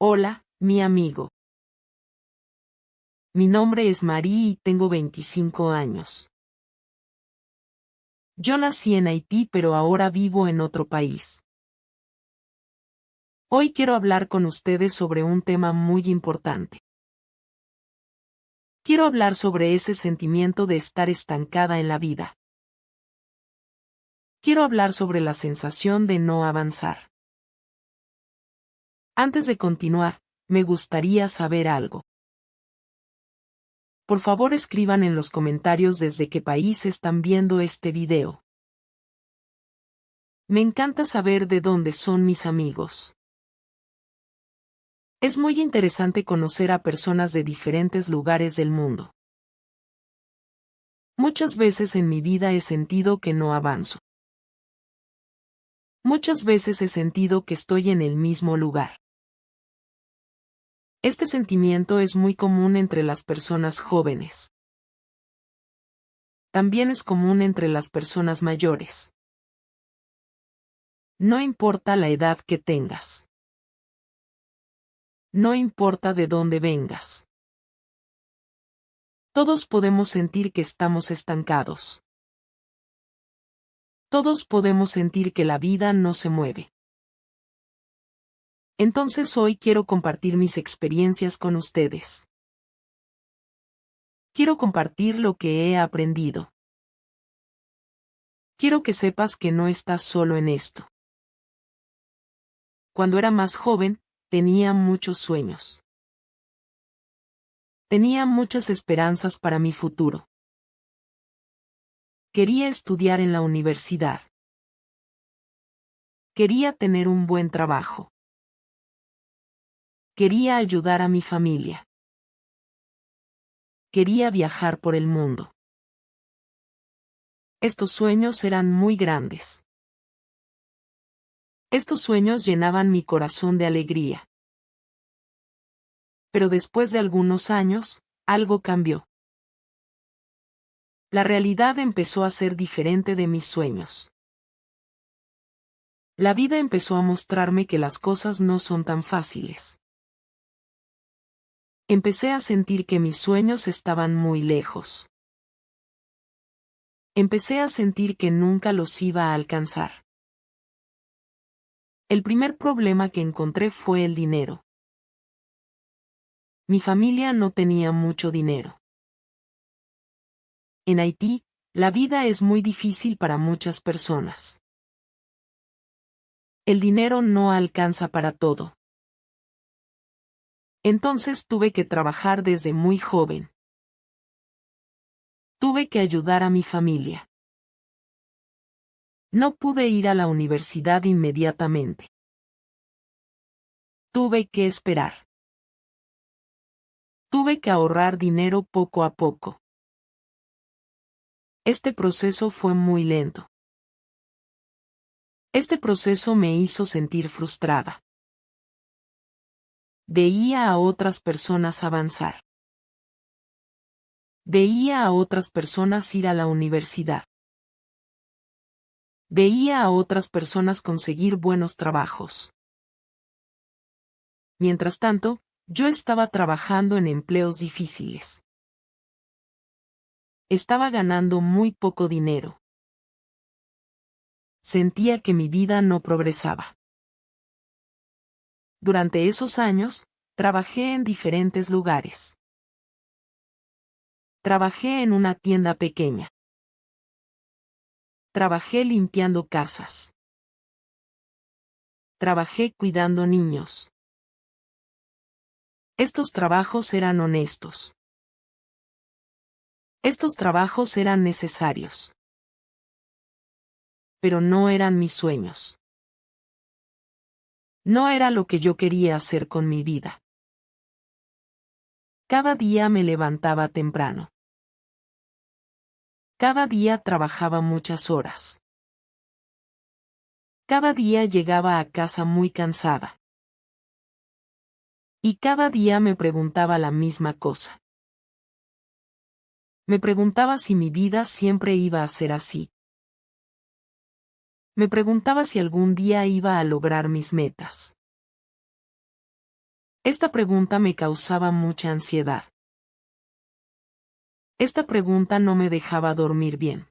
Hola, mi amigo. Mi nombre es Marie y tengo 25 años. Yo nací en Haití pero ahora vivo en otro país. Hoy quiero hablar con ustedes sobre un tema muy importante. Quiero hablar sobre ese sentimiento de estar estancada en la vida. Quiero hablar sobre la sensación de no avanzar. Antes de continuar, me gustaría saber algo. Por favor, escriban en los comentarios desde qué país están viendo este video. Me encanta saber de dónde son mis amigos. Es muy interesante conocer a personas de diferentes lugares del mundo. Muchas veces en mi vida he sentido que no avanzo. Muchas veces he sentido que estoy en el mismo lugar. Este sentimiento es muy común entre las personas jóvenes. También es común entre las personas mayores. No importa la edad que tengas. No importa de dónde vengas. Todos podemos sentir que estamos estancados. Todos podemos sentir que la vida no se mueve. Entonces hoy quiero compartir mis experiencias con ustedes. Quiero compartir lo que he aprendido. Quiero que sepas que no estás solo en esto. Cuando era más joven, tenía muchos sueños. Tenía muchas esperanzas para mi futuro. Quería estudiar en la universidad. Quería tener un buen trabajo. Quería ayudar a mi familia. Quería viajar por el mundo. Estos sueños eran muy grandes. Estos sueños llenaban mi corazón de alegría. Pero después de algunos años, algo cambió. La realidad empezó a ser diferente de mis sueños. La vida empezó a mostrarme que las cosas no son tan fáciles. Empecé a sentir que mis sueños estaban muy lejos. Empecé a sentir que nunca los iba a alcanzar. El primer problema que encontré fue el dinero. Mi familia no tenía mucho dinero. En Haití, la vida es muy difícil para muchas personas. El dinero no alcanza para todo. Entonces tuve que trabajar desde muy joven. Tuve que ayudar a mi familia. No pude ir a la universidad inmediatamente. Tuve que esperar. Tuve que ahorrar dinero poco a poco. Este proceso fue muy lento. Este proceso me hizo sentir frustrada. Veía a otras personas avanzar. Veía a otras personas ir a la universidad. Veía a otras personas conseguir buenos trabajos. Mientras tanto, yo estaba trabajando en empleos difíciles. Estaba ganando muy poco dinero. Sentía que mi vida no progresaba. Durante esos años, trabajé en diferentes lugares. Trabajé en una tienda pequeña. Trabajé limpiando casas. Trabajé cuidando niños. Estos trabajos eran honestos. Estos trabajos eran necesarios. Pero no eran mis sueños. No era lo que yo quería hacer con mi vida. Cada día me levantaba temprano. Cada día trabajaba muchas horas. Cada día llegaba a casa muy cansada. Y cada día me preguntaba la misma cosa. Me preguntaba si mi vida siempre iba a ser así. Me preguntaba si algún día iba a lograr mis metas. Esta pregunta me causaba mucha ansiedad. Esta pregunta no me dejaba dormir bien.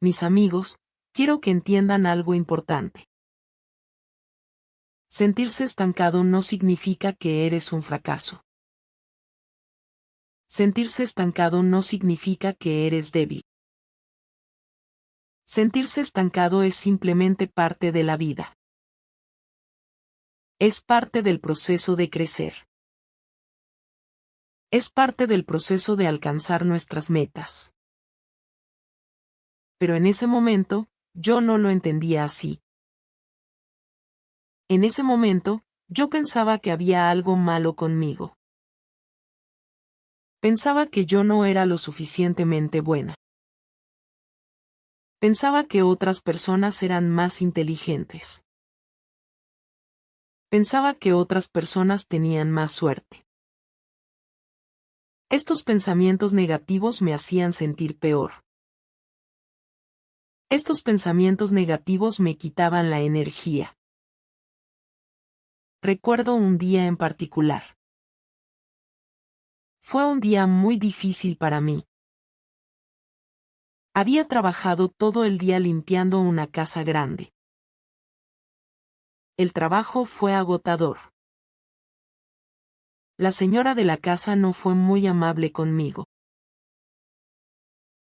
Mis amigos, quiero que entiendan algo importante. Sentirse estancado no significa que eres un fracaso. Sentirse estancado no significa que eres débil. Sentirse estancado es simplemente parte de la vida. Es parte del proceso de crecer. Es parte del proceso de alcanzar nuestras metas. Pero en ese momento, yo no lo entendía así. En ese momento, yo pensaba que había algo malo conmigo. Pensaba que yo no era lo suficientemente buena. Pensaba que otras personas eran más inteligentes. Pensaba que otras personas tenían más suerte. Estos pensamientos negativos me hacían sentir peor. Estos pensamientos negativos me quitaban la energía. Recuerdo un día en particular. Fue un día muy difícil para mí. Había trabajado todo el día limpiando una casa grande. El trabajo fue agotador. La señora de la casa no fue muy amable conmigo.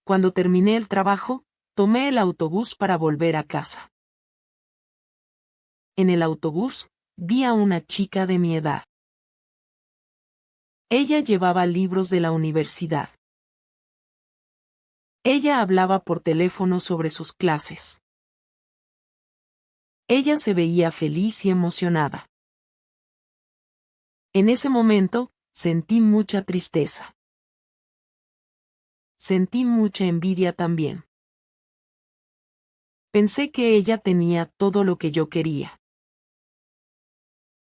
Cuando terminé el trabajo, tomé el autobús para volver a casa. En el autobús, vi a una chica de mi edad. Ella llevaba libros de la universidad. Ella hablaba por teléfono sobre sus clases. Ella se veía feliz y emocionada. En ese momento, sentí mucha tristeza. Sentí mucha envidia también. Pensé que ella tenía todo lo que yo quería.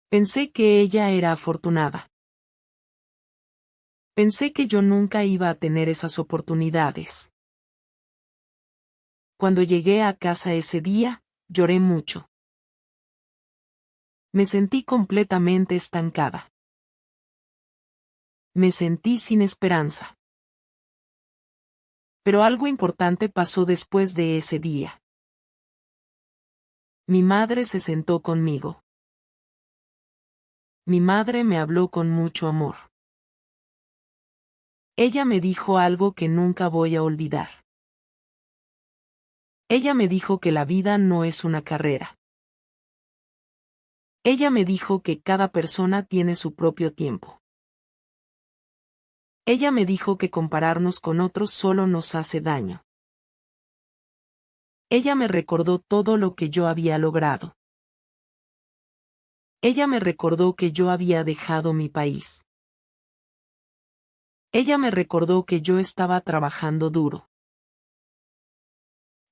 Pensé que ella era afortunada. Pensé que yo nunca iba a tener esas oportunidades. Cuando llegué a casa ese día, lloré mucho. Me sentí completamente estancada. Me sentí sin esperanza. Pero algo importante pasó después de ese día. Mi madre se sentó conmigo. Mi madre me habló con mucho amor. Ella me dijo algo que nunca voy a olvidar. Ella me dijo que la vida no es una carrera. Ella me dijo que cada persona tiene su propio tiempo. Ella me dijo que compararnos con otros solo nos hace daño. Ella me recordó todo lo que yo había logrado. Ella me recordó que yo había dejado mi país. Ella me recordó que yo estaba trabajando duro.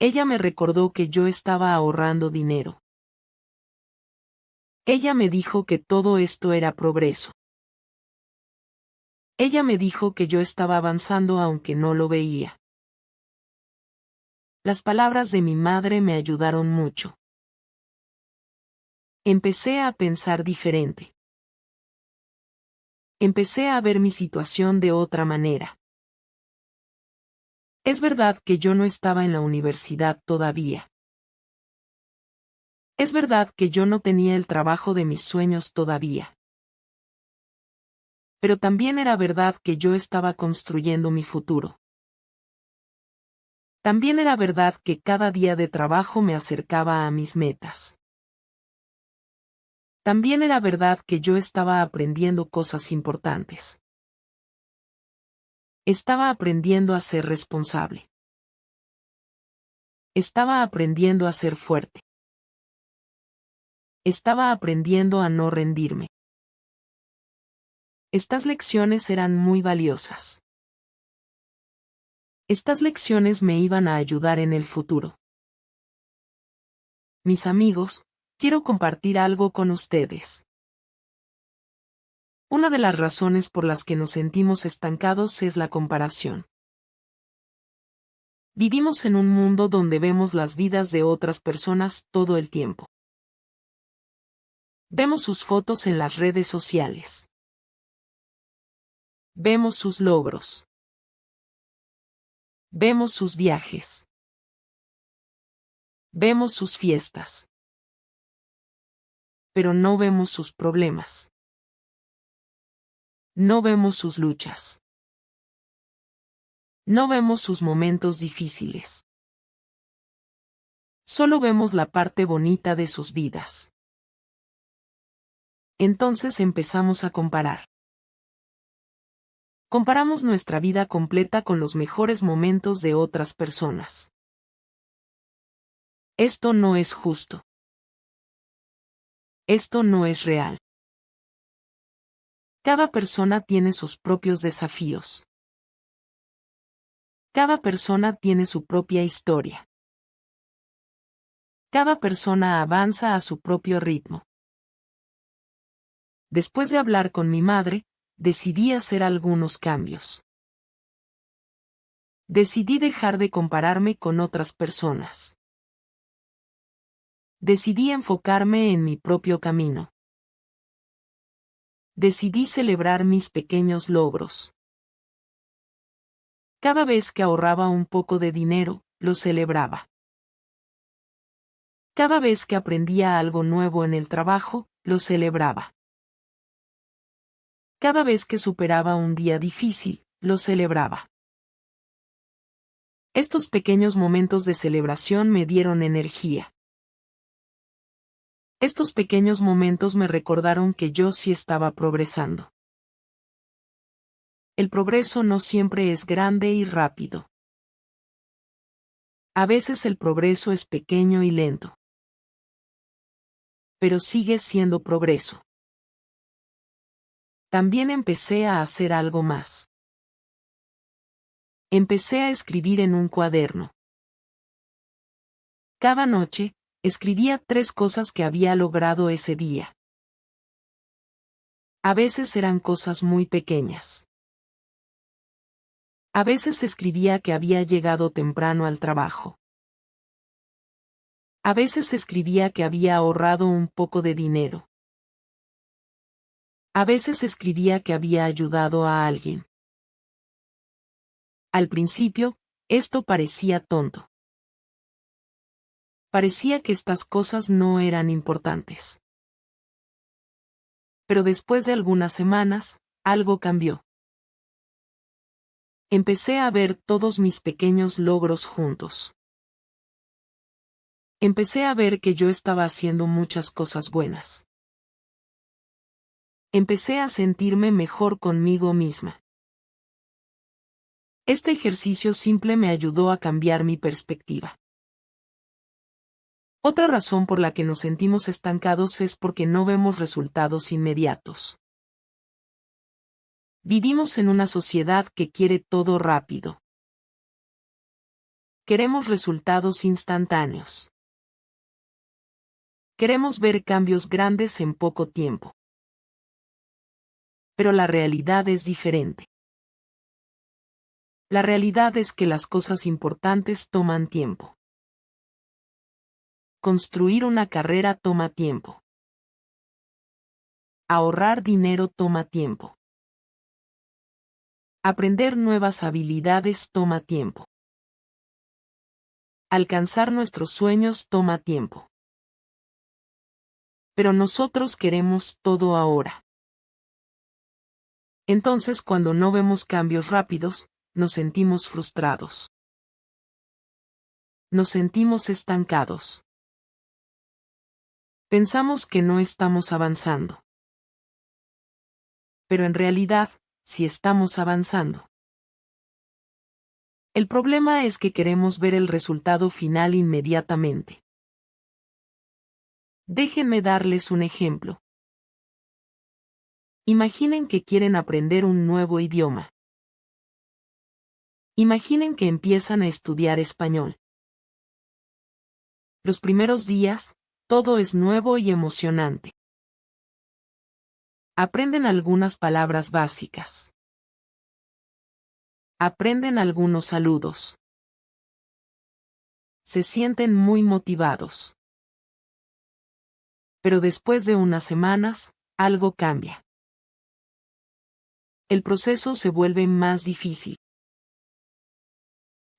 Ella me recordó que yo estaba ahorrando dinero. Ella me dijo que todo esto era progreso. Ella me dijo que yo estaba avanzando aunque no lo veía. Las palabras de mi madre me ayudaron mucho. Empecé a pensar diferente. Empecé a ver mi situación de otra manera. Es verdad que yo no estaba en la universidad todavía. Es verdad que yo no tenía el trabajo de mis sueños todavía. Pero también era verdad que yo estaba construyendo mi futuro. También era verdad que cada día de trabajo me acercaba a mis metas. También era verdad que yo estaba aprendiendo cosas importantes. Estaba aprendiendo a ser responsable. Estaba aprendiendo a ser fuerte. Estaba aprendiendo a no rendirme. Estas lecciones eran muy valiosas. Estas lecciones me iban a ayudar en el futuro. Mis amigos, quiero compartir algo con ustedes. Una de las razones por las que nos sentimos estancados es la comparación. Vivimos en un mundo donde vemos las vidas de otras personas todo el tiempo. Vemos sus fotos en las redes sociales. Vemos sus logros. Vemos sus viajes. Vemos sus fiestas. Pero no vemos sus problemas. No vemos sus luchas. No vemos sus momentos difíciles. Solo vemos la parte bonita de sus vidas. Entonces empezamos a comparar. Comparamos nuestra vida completa con los mejores momentos de otras personas. Esto no es justo. Esto no es real. Cada persona tiene sus propios desafíos. Cada persona tiene su propia historia. Cada persona avanza a su propio ritmo. Después de hablar con mi madre, decidí hacer algunos cambios. Decidí dejar de compararme con otras personas. Decidí enfocarme en mi propio camino. Decidí celebrar mis pequeños logros. Cada vez que ahorraba un poco de dinero, lo celebraba. Cada vez que aprendía algo nuevo en el trabajo, lo celebraba. Cada vez que superaba un día difícil, lo celebraba. Estos pequeños momentos de celebración me dieron energía. Estos pequeños momentos me recordaron que yo sí estaba progresando. El progreso no siempre es grande y rápido. A veces el progreso es pequeño y lento. Pero sigue siendo progreso. También empecé a hacer algo más. Empecé a escribir en un cuaderno. Cada noche, escribía 3 cosas que había logrado ese día. A veces eran cosas muy pequeñas. A veces escribía que había llegado temprano al trabajo. A veces escribía que había ahorrado un poco de dinero. A veces escribía que había ayudado a alguien. Al principio, esto parecía tonto. Parecía que estas cosas no eran importantes. Pero después de algunas semanas, algo cambió. Empecé a ver todos mis pequeños logros juntos. Empecé a ver que yo estaba haciendo muchas cosas buenas. Empecé a sentirme mejor conmigo misma. Este ejercicio simple me ayudó a cambiar mi perspectiva. Otra razón por la que nos sentimos estancados es porque no vemos resultados inmediatos. Vivimos en una sociedad que quiere todo rápido. Queremos resultados instantáneos. Queremos ver cambios grandes en poco tiempo. Pero la realidad es diferente. La realidad es que las cosas importantes toman tiempo. Construir una carrera toma tiempo. Ahorrar dinero toma tiempo. Aprender nuevas habilidades toma tiempo. Alcanzar nuestros sueños toma tiempo. Pero nosotros queremos todo ahora. Entonces, cuando no vemos cambios rápidos, nos sentimos frustrados. Nos sentimos estancados. Pensamos que no estamos avanzando. Pero en realidad, sí estamos avanzando. El problema es que queremos ver el resultado final inmediatamente. Déjenme darles un ejemplo. Imaginen que quieren aprender un nuevo idioma. Imaginen que empiezan a estudiar español. Los primeros días, todo es nuevo y emocionante. Aprenden algunas palabras básicas. Aprenden algunos saludos. Se sienten muy motivados. Pero después de unas semanas, algo cambia. El proceso se vuelve más difícil.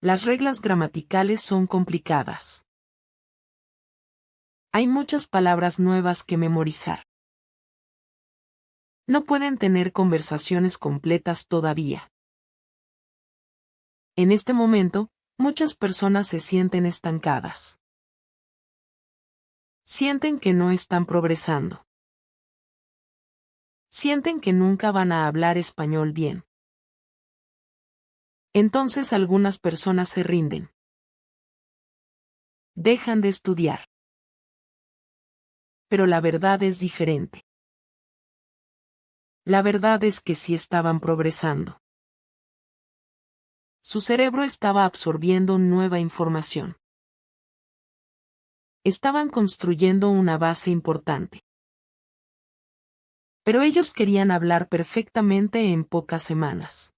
Las reglas gramaticales son complicadas. Hay muchas palabras nuevas que memorizar. No pueden tener conversaciones completas todavía. En este momento, muchas personas se sienten estancadas. Sienten que no están progresando. Sienten que nunca van a hablar español bien. Entonces algunas personas se rinden. Dejan de estudiar. Pero la verdad es diferente. La verdad es que sí estaban progresando. Su cerebro estaba absorbiendo nueva información. Estaban construyendo una base importante. Pero ellos querían hablar perfectamente en pocas semanas.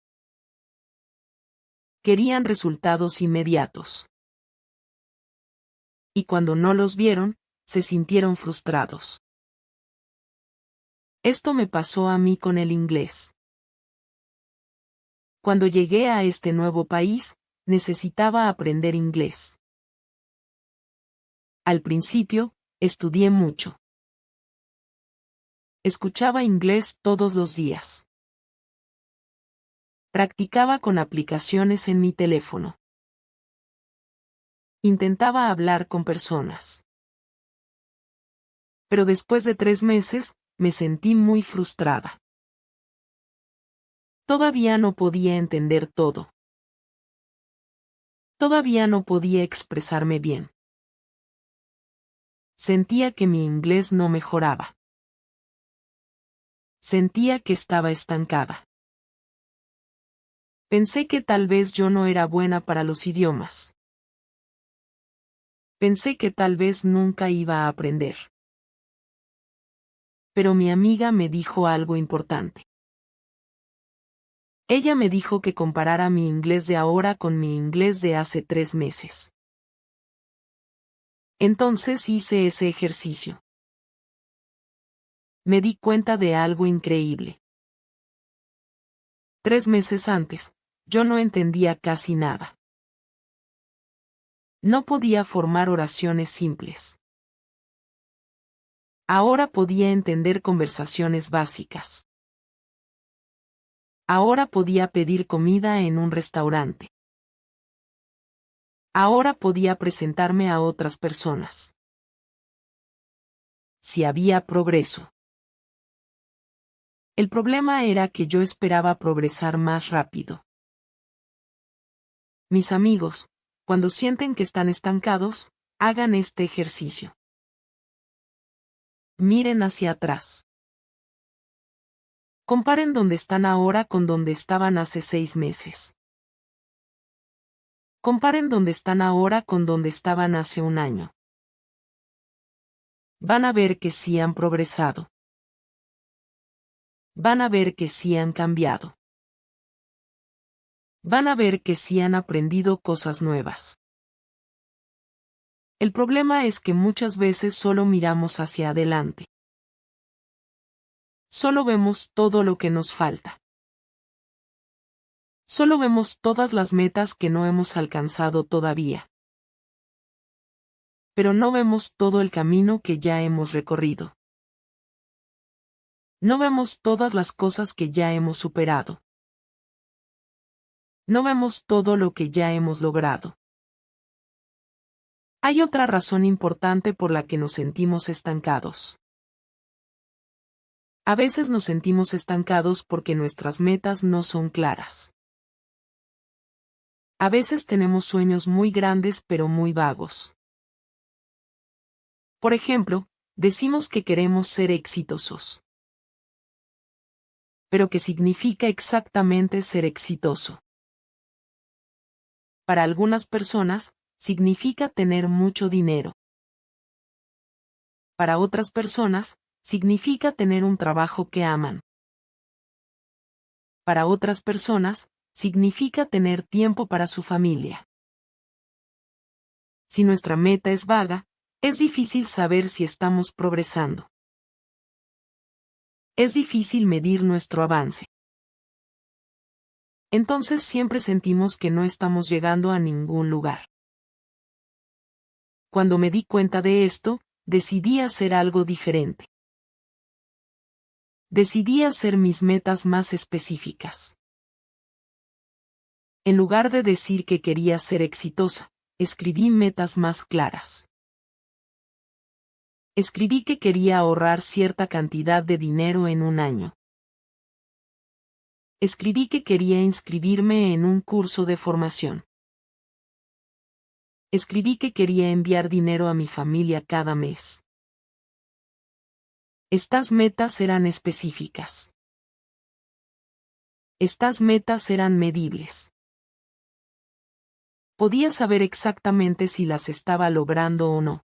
Querían resultados inmediatos. Y cuando no los vieron, se sintieron frustrados. Esto me pasó a mí con el inglés. Cuando llegué a este nuevo país, necesitaba aprender inglés. Al principio, estudié mucho. Escuchaba inglés todos los días. Practicaba con aplicaciones en mi teléfono. Intentaba hablar con personas. Pero después de 3 meses, me sentí muy frustrada. Todavía no podía entender todo. Todavía no podía expresarme bien. Sentía que mi inglés no mejoraba. Sentía que estaba estancada. Pensé que tal vez yo no era buena para los idiomas. Pensé que tal vez nunca iba a aprender. Pero mi amiga me dijo algo importante. Ella me dijo que comparara mi inglés de ahora con mi inglés de hace 3 meses. Entonces hice ese ejercicio. Me di cuenta de algo increíble. 3 meses antes, yo no entendía casi nada. No podía formar oraciones simples. Ahora podía entender conversaciones básicas. Ahora podía pedir comida en un restaurante. Ahora podía presentarme a otras personas. Si había progreso. El problema era que yo esperaba progresar más rápido. Mis amigos, cuando sienten que están estancados, hagan este ejercicio. Miren hacia atrás. Comparen dónde están ahora con donde estaban hace 6 meses. Comparen dónde están ahora con donde estaban hace un año. Van a ver que sí han progresado. Van a ver que sí han cambiado. Van a ver que sí han aprendido cosas nuevas. El problema es que muchas veces solo miramos hacia adelante. Solo vemos todo lo que nos falta. Solo vemos todas las metas que no hemos alcanzado todavía. Pero no vemos todo el camino que ya hemos recorrido. No vemos todas las cosas que ya hemos superado. No vemos todo lo que ya hemos logrado. Hay otra razón importante por la que nos sentimos estancados. A veces nos sentimos estancados porque nuestras metas no son claras. A veces tenemos sueños muy grandes pero muy vagos. Por ejemplo, decimos que queremos ser exitosos. Pero ¿qué significa exactamente ser exitoso? Para algunas personas, significa tener mucho dinero. Para otras personas, significa tener un trabajo que aman. Para otras personas, significa tener tiempo para su familia. Si nuestra meta es vaga, Es difícil saber si estamos progresando. Es difícil medir nuestro avance. Entonces siempre sentimos que no estamos llegando a ningún lugar. Cuando me di cuenta de esto, decidí hacer algo diferente. Decidí hacer mis metas más específicas. En lugar de decir que quería ser exitosa, escribí metas más claras. Escribí que quería ahorrar cierta cantidad de dinero en un año. Escribí que quería inscribirme en un curso de formación. Escribí que quería enviar dinero a mi familia cada mes. Estas metas eran específicas. Estas metas eran medibles. Podía saber exactamente si las estaba logrando o no.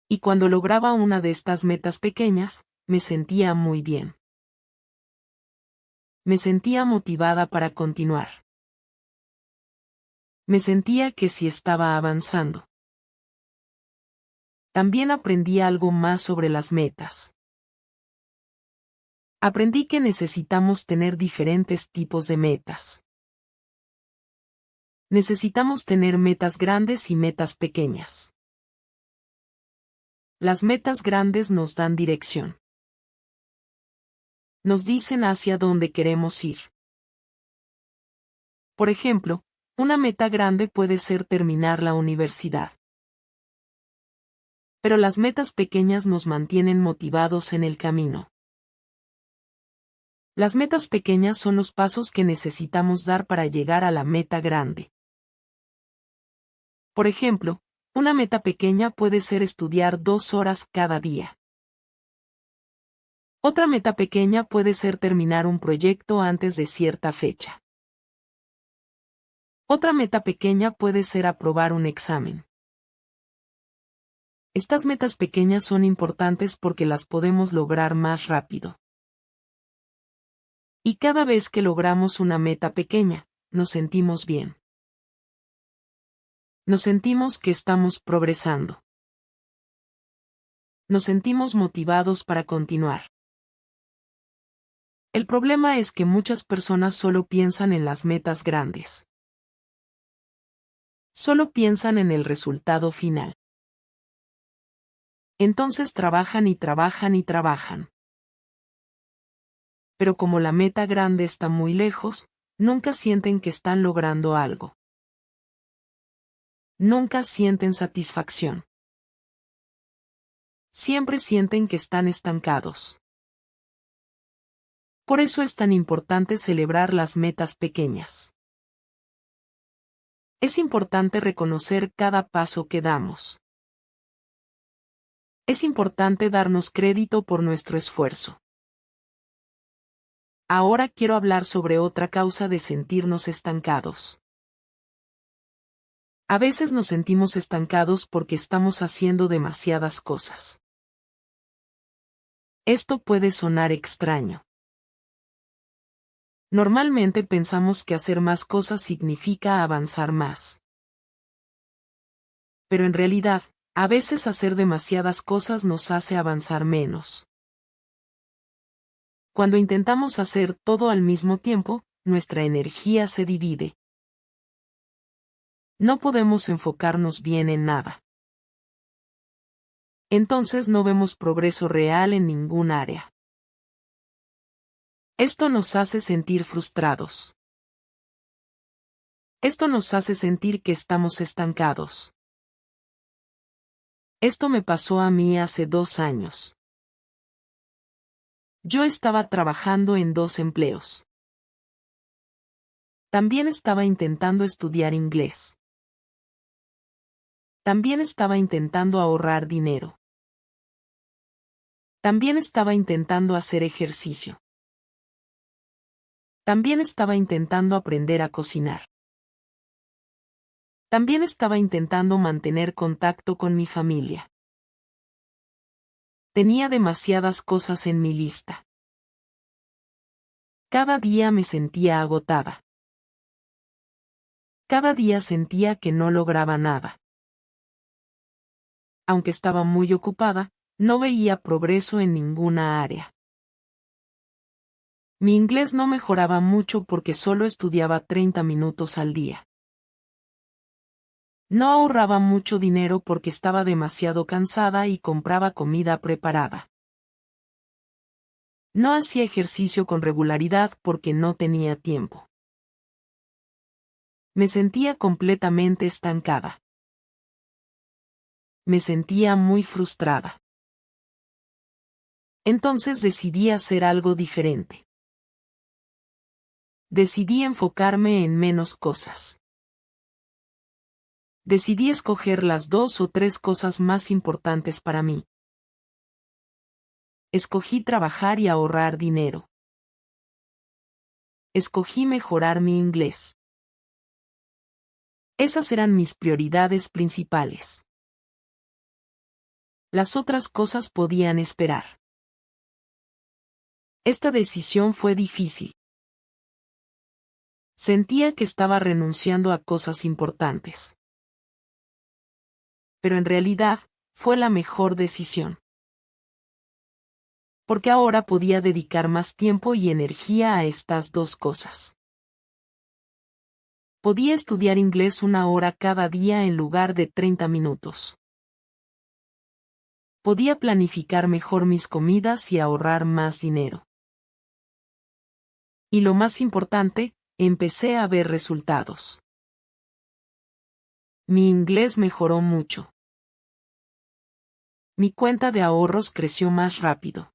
Y cuando lograba una de estas metas pequeñas, me sentía muy bien. Me sentía motivada para continuar. Me sentía que sí estaba avanzando. También aprendí algo más sobre las metas. Aprendí que necesitamos tener diferentes tipos de metas. Necesitamos tener metas grandes y metas pequeñas. Las metas grandes nos dan dirección. Nos dicen hacia dónde queremos ir. Por ejemplo, una meta grande puede ser terminar la universidad. Pero las metas pequeñas nos mantienen motivados en el camino. Las metas pequeñas son los pasos que necesitamos dar para llegar a la meta grande. Por ejemplo, una meta pequeña puede ser estudiar 2 horas cada día. Otra meta pequeña puede ser terminar un proyecto antes de cierta fecha. Otra meta pequeña puede ser aprobar un examen. Estas metas pequeñas son importantes porque las podemos lograr más rápido. Y cada vez que logramos una meta pequeña, nos sentimos bien. Nos sentimos que estamos progresando. Nos sentimos motivados para continuar. El problema es que muchas personas solo piensan en las metas grandes. Solo piensan en el resultado final. Entonces trabajan y trabajan y trabajan. Pero como la meta grande está muy lejos, nunca sienten que están logrando algo. Nunca sienten satisfacción. Siempre sienten que están estancados. Por eso es tan importante celebrar las metas pequeñas. Es importante reconocer cada paso que damos. Es importante darnos crédito por nuestro esfuerzo. Ahora quiero hablar sobre otra causa de sentirnos estancados. A veces nos sentimos estancados porque estamos haciendo demasiadas cosas. Esto puede sonar extraño. Normalmente pensamos que hacer más cosas significa avanzar más. Pero en realidad, a veces hacer demasiadas cosas nos hace avanzar menos. Cuando intentamos hacer todo al mismo tiempo, nuestra energía se divide. No podemos enfocarnos bien en nada. Entonces no vemos progreso real en ningún área. Esto nos hace sentir frustrados. Esto nos hace sentir que estamos estancados. Esto me pasó a mí hace 2 años. Yo estaba trabajando en 2 empleos. También estaba intentando estudiar inglés. También estaba intentando ahorrar dinero. También estaba intentando hacer ejercicio. También estaba intentando aprender a cocinar. También estaba intentando mantener contacto con mi familia. Tenía demasiadas cosas en mi lista. Cada día me sentía agotada. Cada día sentía que no lograba nada. aunque estaba muy ocupada, no veía progreso en ninguna área. Mi inglés no mejoraba mucho porque solo estudiaba 30 minutos al día. No ahorraba mucho dinero porque estaba demasiado cansada y compraba comida preparada. No hacía ejercicio con regularidad porque no tenía tiempo. Me sentía completamente estancada. Me sentía muy frustrada. Entonces decidí hacer algo diferente. Decidí enfocarme en menos cosas. Decidí escoger las 2 o 3 cosas más importantes para mí. Escogí trabajar y ahorrar dinero. Escogí mejorar mi inglés. Esas eran mis prioridades principales. Las otras cosas podían esperar. Esta decisión fue difícil. Sentía que estaba renunciando a cosas importantes. Pero en realidad, fue la mejor decisión. Porque ahora podía dedicar más tiempo y energía a estas 2 cosas. Podía estudiar inglés 1 hora cada día en lugar de 30 minutos. Podía planificar mejor mis comidas y ahorrar más dinero. Y lo más importante, empecé a ver resultados. Mi inglés mejoró mucho. Mi cuenta de ahorros creció más rápido.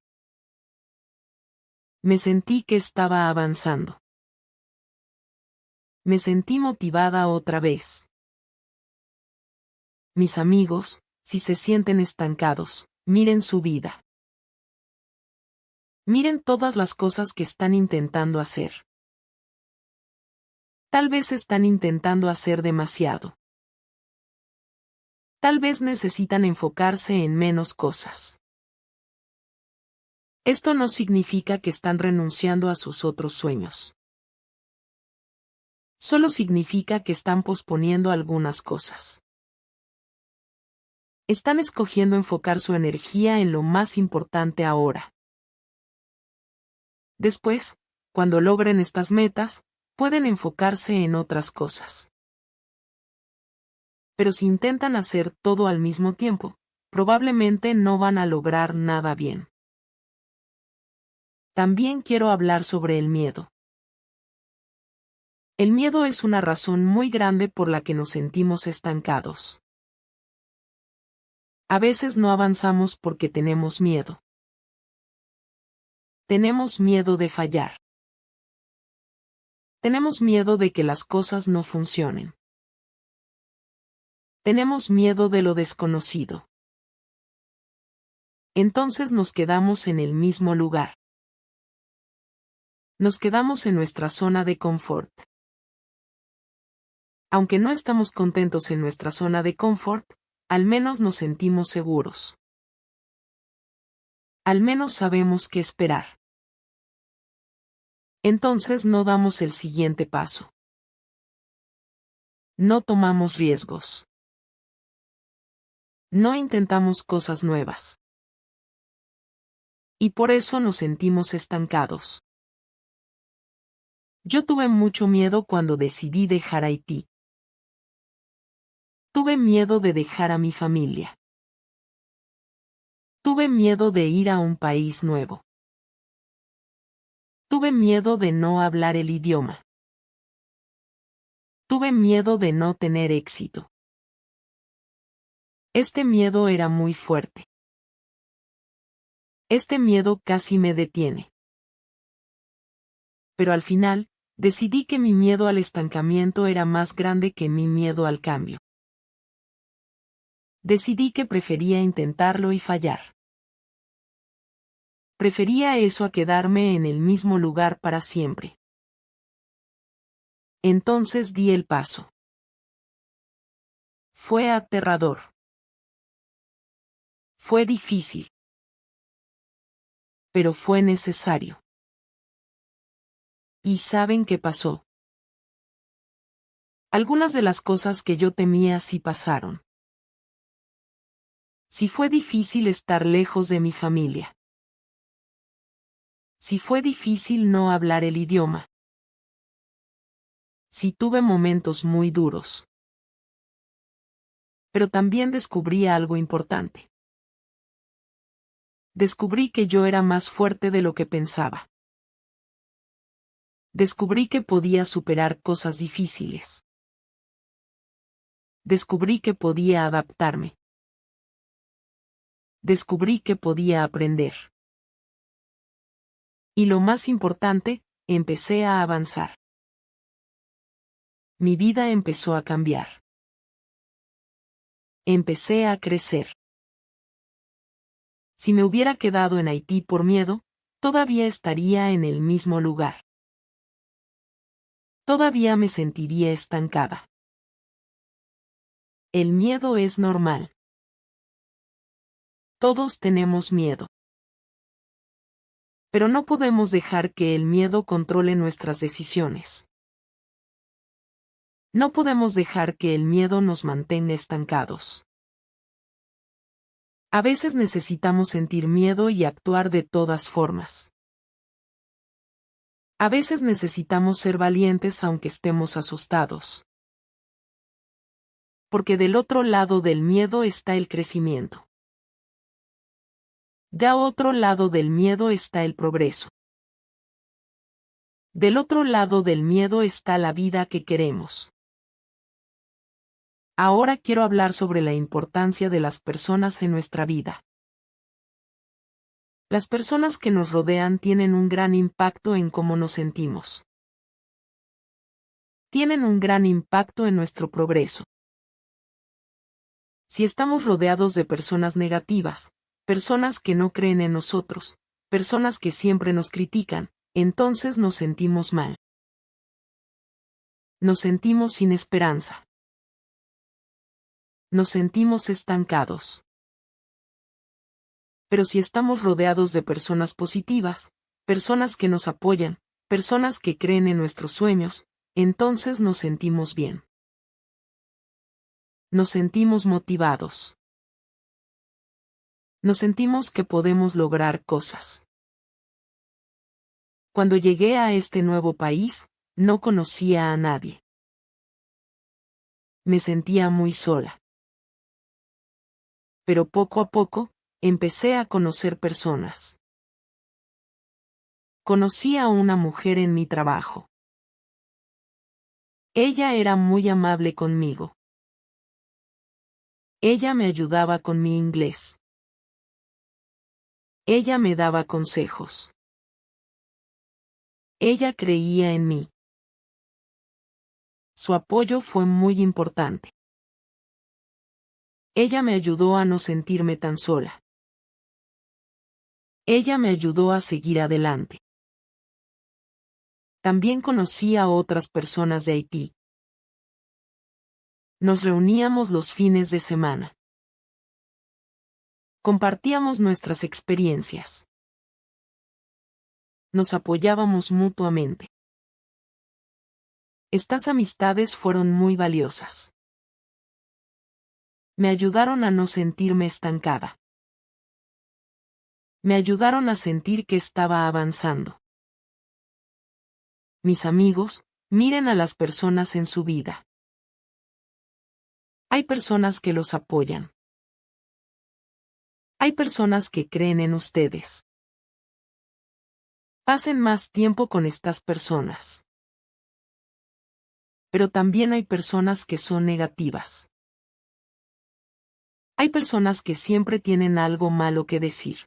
Me sentí que estaba avanzando. Me sentí motivada otra vez. Mis amigos, si se sienten estancados, miren su vida. Miren todas las cosas que están intentando hacer. Tal vez están intentando hacer demasiado. Tal vez necesitan enfocarse en menos cosas. Esto no significa que están renunciando a sus otros sueños. Solo significa que están posponiendo algunas cosas. Están escogiendo enfocar su energía en lo más importante ahora. Después, cuando logren estas metas, pueden enfocarse en otras cosas. Pero si intentan hacer todo al mismo tiempo, probablemente no van a lograr nada bien. También quiero hablar sobre el miedo. El miedo es una razón muy grande por la que nos sentimos estancados. A veces no avanzamos porque tenemos miedo. Tenemos miedo de fallar. Tenemos miedo de que las cosas no funcionen. Tenemos miedo de lo desconocido. Entonces nos quedamos en el mismo lugar. Nos quedamos en nuestra zona de confort. Aunque no estamos contentos en nuestra zona de confort, al menos nos sentimos seguros. Al menos sabemos qué esperar. Entonces no damos el siguiente paso. No tomamos riesgos. No intentamos cosas nuevas. Y por eso nos sentimos estancados. Yo tuve mucho miedo cuando decidí dejar Haití. Tuve miedo de dejar a mi familia. Tuve miedo de ir a un país nuevo. Tuve miedo de no hablar el idioma. Tuve miedo de no tener éxito. Este miedo era muy fuerte. Este miedo casi me detiene. Pero al final, decidí que mi miedo al estancamiento era más grande que mi miedo al cambio. Decidí que prefería intentarlo y fallar. Prefería eso a quedarme en el mismo lugar para siempre. Entonces di el paso. Fue aterrador. Fue difícil. Pero fue necesario. ¿Y saben qué pasó? Algunas de las cosas que yo temía sí pasaron. Si fue difícil estar lejos de mi familia. Si fue difícil no hablar el idioma. Si tuve momentos muy duros. Pero también descubrí algo importante. Descubrí que yo era más fuerte de lo que pensaba. Descubrí que podía superar cosas difíciles. Descubrí que podía adaptarme. Descubrí que podía aprender. Y lo más importante, empecé a avanzar. Mi vida empezó a cambiar. Empecé a crecer. Si me hubiera quedado en Haití por miedo, todavía estaría en el mismo lugar. Todavía me sentiría estancada. El miedo es normal. Todos tenemos miedo. Pero no podemos dejar que el miedo controle nuestras decisiones. No podemos dejar que el miedo nos mantenga estancados. A veces necesitamos sentir miedo y actuar de todas formas. A veces necesitamos ser valientes aunque estemos asustados. Porque del otro lado del miedo está el crecimiento. Del otro lado del miedo está el progreso. Del otro lado del miedo está la vida que queremos. Ahora quiero hablar sobre la importancia de las personas en nuestra vida. Las personas que nos rodean tienen un gran impacto en cómo nos sentimos. Tienen un gran impacto en nuestro progreso. Si estamos rodeados de personas negativas, personas que no creen en nosotros, personas que siempre nos critican, entonces nos sentimos mal. Nos sentimos sin esperanza. Nos sentimos estancados. Pero si estamos rodeados de personas positivas, personas que nos apoyan, personas que creen en nuestros sueños, entonces nos sentimos bien. Nos sentimos motivados. Nos sentimos que podemos lograr cosas. Cuando llegué a este nuevo país, no conocía a nadie. Me sentía muy sola. Pero poco a poco, empecé a conocer personas. Conocí a una mujer en mi trabajo. Ella era muy amable conmigo. Ella me ayudaba con mi inglés. Ella me daba consejos. Ella creía en mí. Su apoyo fue muy importante. Ella me ayudó a no sentirme tan sola. Ella me ayudó a seguir adelante. También conocí a otras personas de Haití. Nos reuníamos los fines de semana. Compartíamos nuestras experiencias. Nos apoyábamos mutuamente. Estas amistades fueron muy valiosas. Me ayudaron a no sentirme estancada. Me ayudaron a sentir que estaba avanzando. Mis amigos, miren a las personas en su vida. Hay personas que los apoyan. Hay personas que creen en ustedes. Pasen más tiempo con estas personas. Pero también hay personas que son negativas. Hay personas que siempre tienen algo malo que decir.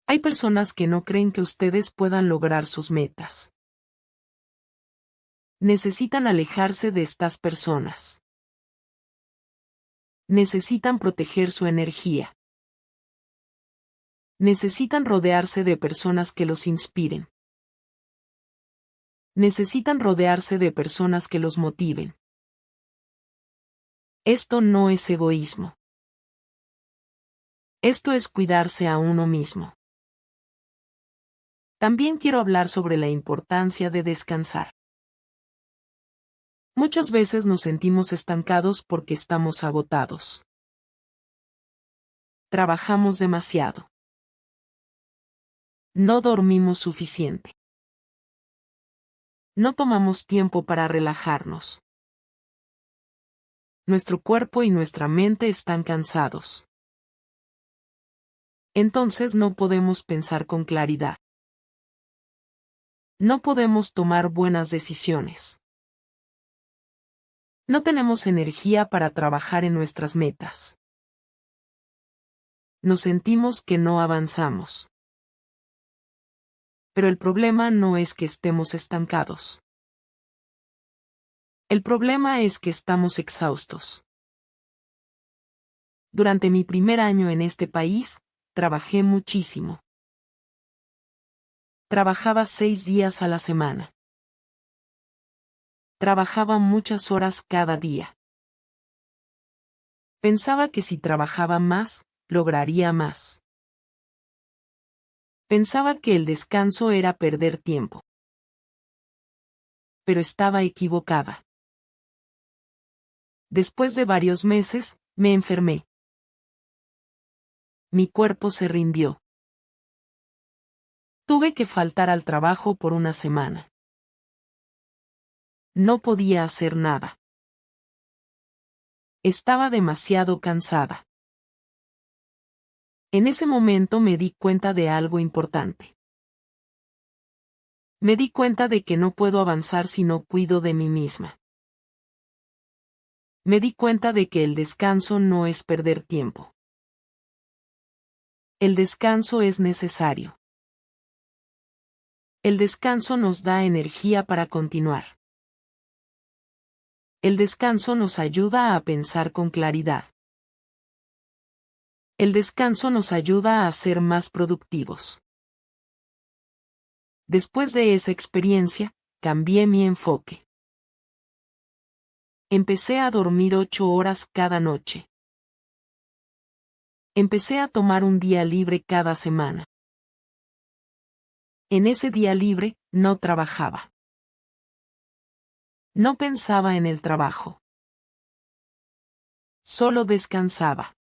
Hay personas que no creen que ustedes puedan lograr sus metas. Necesitan alejarse de estas personas. Necesitan proteger su energía. Necesitan rodearse de personas que los inspiren. Necesitan rodearse de personas que los motiven. Esto no es egoísmo. Esto es cuidarse a uno mismo. También quiero hablar sobre la importancia de descansar. Muchas veces nos sentimos estancados porque estamos agotados. Trabajamos demasiado. No dormimos suficiente. No tomamos tiempo para relajarnos. Nuestro cuerpo y nuestra mente están cansados. Entonces no podemos pensar con claridad. No podemos tomar buenas decisiones. No tenemos energía para trabajar en nuestras metas. Nos sentimos que no avanzamos. Pero el problema no es que estemos estancados. El problema es que estamos exhaustos. Durante mi primer año en este país, trabajé muchísimo. Trabajaba 6 días a la semana. Trabajaba muchas horas cada día. Pensaba que si trabajaba más, lograría más. Pensaba que el descanso era perder tiempo. Pero estaba equivocada. Después de varios meses, me enfermé. Mi cuerpo se rindió. Tuve que faltar al trabajo por una semana. No podía hacer nada. Estaba demasiado cansada. En ese momento me di cuenta de algo importante. Me di cuenta de que no puedo avanzar si no cuido de mí misma. Me di cuenta de que el descanso no es perder tiempo. El descanso es necesario. El descanso nos da energía para continuar. El descanso nos ayuda a pensar con claridad. El descanso nos ayuda a ser más productivos. Después de esa experiencia, cambié mi enfoque. Empecé a dormir 8 horas cada noche. Empecé a tomar un día libre cada semana. En ese día libre, no trabajaba. No pensaba en el trabajo. Solo descansaba.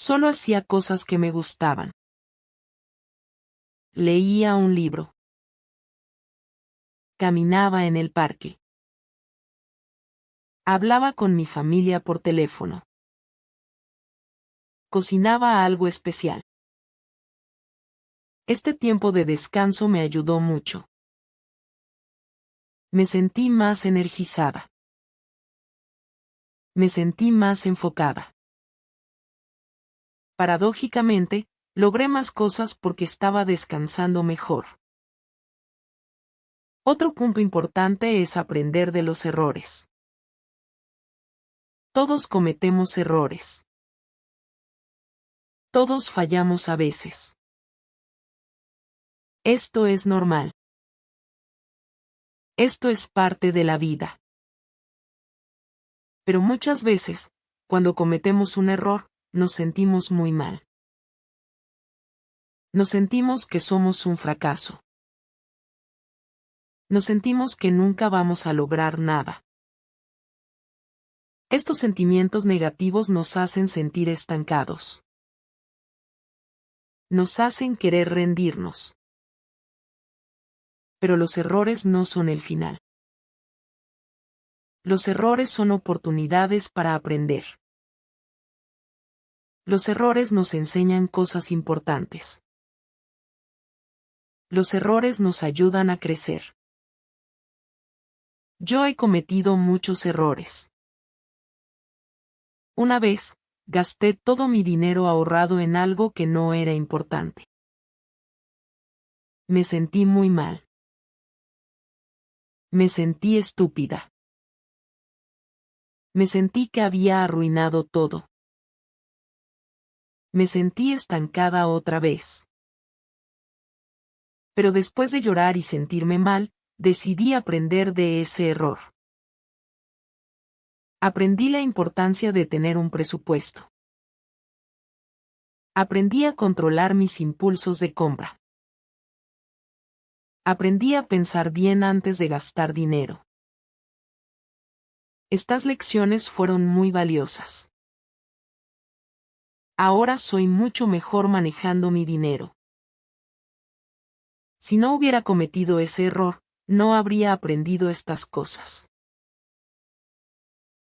Solo hacía cosas que me gustaban. Leía un libro. Caminaba en el parque. Hablaba con mi familia por teléfono. Cocinaba algo especial. Este tiempo de descanso me ayudó mucho. Me sentí más energizada. Me sentí más enfocada. Paradójicamente, logré más cosas porque estaba descansando mejor. Otro punto importante es aprender de los errores. Todos cometemos errores. Todos fallamos a veces. Esto es normal. Esto es parte de la vida. Pero muchas veces, cuando cometemos un error, nos sentimos muy mal. Nos sentimos que somos un fracaso. Nos sentimos que nunca vamos a lograr nada. Estos sentimientos negativos nos hacen sentir estancados. Nos hacen querer rendirnos. Pero los errores no son el final. Los errores son oportunidades para aprender. Los errores nos enseñan cosas importantes. Los errores nos ayudan a crecer. Yo he cometido muchos errores. Una vez, gasté todo mi dinero ahorrado en algo que no era importante. Me sentí muy mal. Me sentí estúpida. Me sentí que había arruinado todo. Me sentí estancada otra vez. Pero después de llorar y sentirme mal, decidí aprender de ese error. Aprendí la importancia de tener un presupuesto. Aprendí a controlar mis impulsos de compra. Aprendí a pensar bien antes de gastar dinero. . Estas lecciones fueron muy valiosas. Ahora soy mucho mejor manejando mi dinero. Si no hubiera cometido ese error, no habría aprendido estas cosas.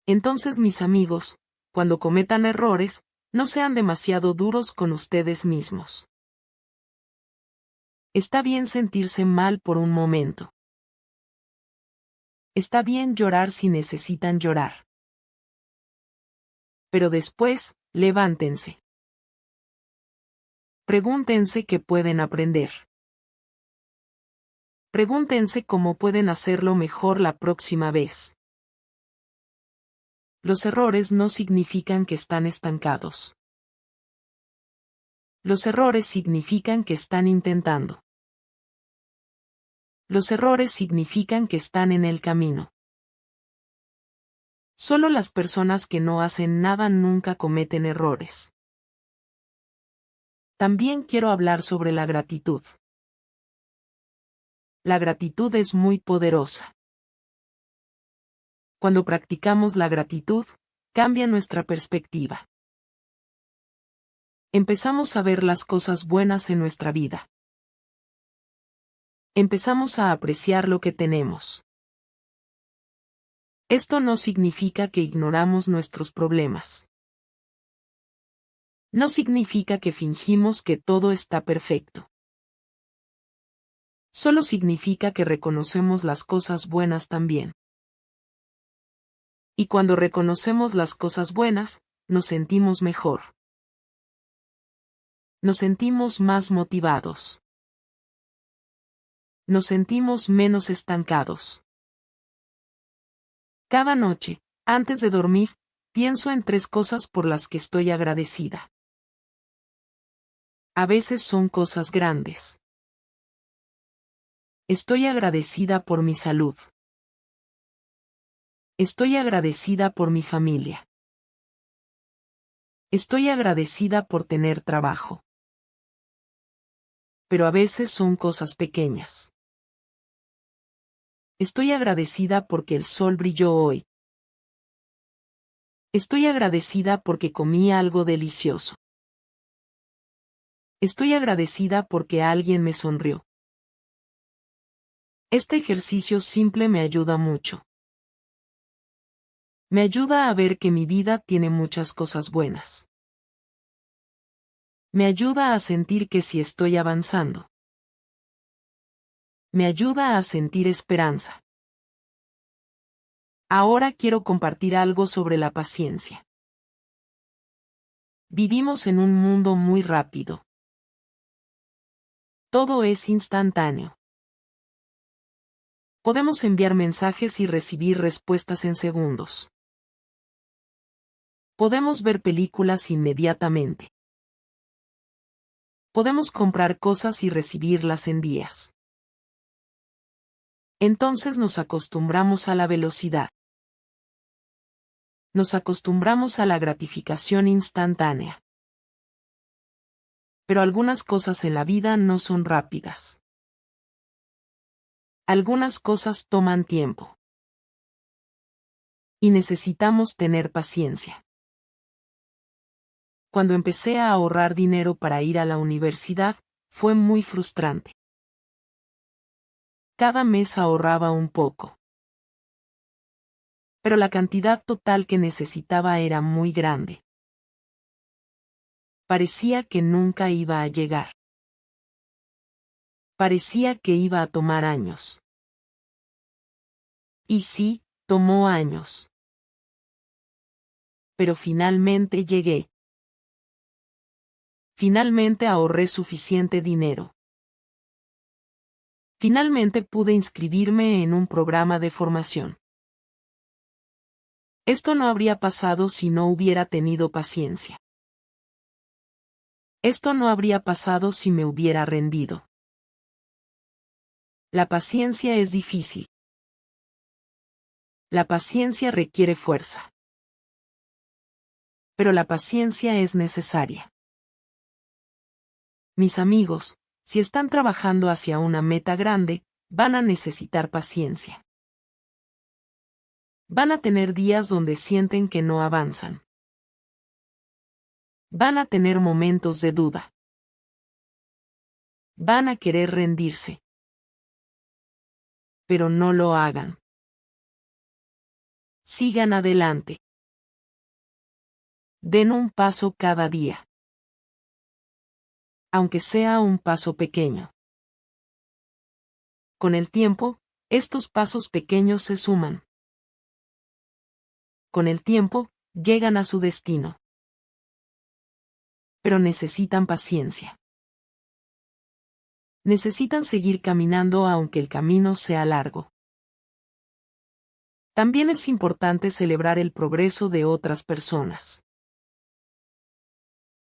Entonces, mis amigos, cuando cometan errores, no sean demasiado duros con ustedes mismos. Está bien sentirse mal por un momento. Está bien llorar si necesitan llorar. Pero después, levántense. Pregúntense qué pueden aprender. Pregúntense cómo pueden hacerlo mejor la próxima vez. Los errores no significan que están estancados. Los errores significan que están intentando. Los errores significan que están en el camino. Solo las personas que no hacen nada nunca cometen errores. También quiero hablar sobre la gratitud. La gratitud es muy poderosa. Cuando practicamos la gratitud, cambia nuestra perspectiva. Empezamos a ver las cosas buenas en nuestra vida. Empezamos a apreciar lo que tenemos. Esto no significa que ignoramos nuestros problemas. No significa que fingimos que todo está perfecto. Solo significa que reconocemos las cosas buenas también. Y cuando reconocemos las cosas buenas, nos sentimos mejor. Nos sentimos más motivados. Nos sentimos menos estancados. Cada noche, antes de dormir, pienso en 3 cosas por las que estoy agradecida. A veces son cosas grandes. Estoy agradecida por mi salud. Estoy agradecida por mi familia. Estoy agradecida por tener trabajo. Pero a veces son cosas pequeñas. Estoy agradecida porque el sol brilló hoy. Estoy agradecida porque comí algo delicioso. Estoy agradecida porque alguien me sonrió. Este ejercicio simple me ayuda mucho. Me ayuda a ver que mi vida tiene muchas cosas buenas. Me ayuda a sentir que sí estoy avanzando. Me ayuda a sentir esperanza. Ahora quiero compartir algo sobre la paciencia. Vivimos en un mundo muy rápido. Todo es instantáneo. Podemos enviar mensajes y recibir respuestas en segundos. Podemos ver películas inmediatamente. Podemos comprar cosas y recibirlas en días. Entonces nos acostumbramos a la velocidad. Nos acostumbramos a la gratificación instantánea. Pero algunas cosas en la vida no son rápidas. Algunas cosas toman tiempo. Y necesitamos tener paciencia. Cuando empecé a ahorrar dinero para ir a la universidad, fue muy frustrante. Cada mes ahorraba un poco. Pero la cantidad total que necesitaba era muy grande. Parecía que nunca iba a llegar. Parecía que iba a tomar años. Y sí, tomó años. Pero finalmente llegué. Finalmente ahorré suficiente dinero. Finalmente pude inscribirme en un programa de formación. Esto no habría pasado si no hubiera tenido paciencia. Esto no habría pasado si me hubiera rendido. La paciencia es difícil. La paciencia requiere fuerza. Pero la paciencia es necesaria. Mis amigos, si están trabajando hacia una meta grande, van a necesitar paciencia. Van a tener días donde sienten que no avanzan. Van a tener momentos de duda. Van a querer rendirse. Pero no lo hagan. Sigan adelante. Den un paso cada día. Aunque sea un paso pequeño. Con el tiempo, estos pasos pequeños se suman. Con el tiempo, llegan a su destino. Pero necesitan paciencia. Necesitan seguir caminando aunque el camino sea largo. También es importante celebrar el progreso de otras personas.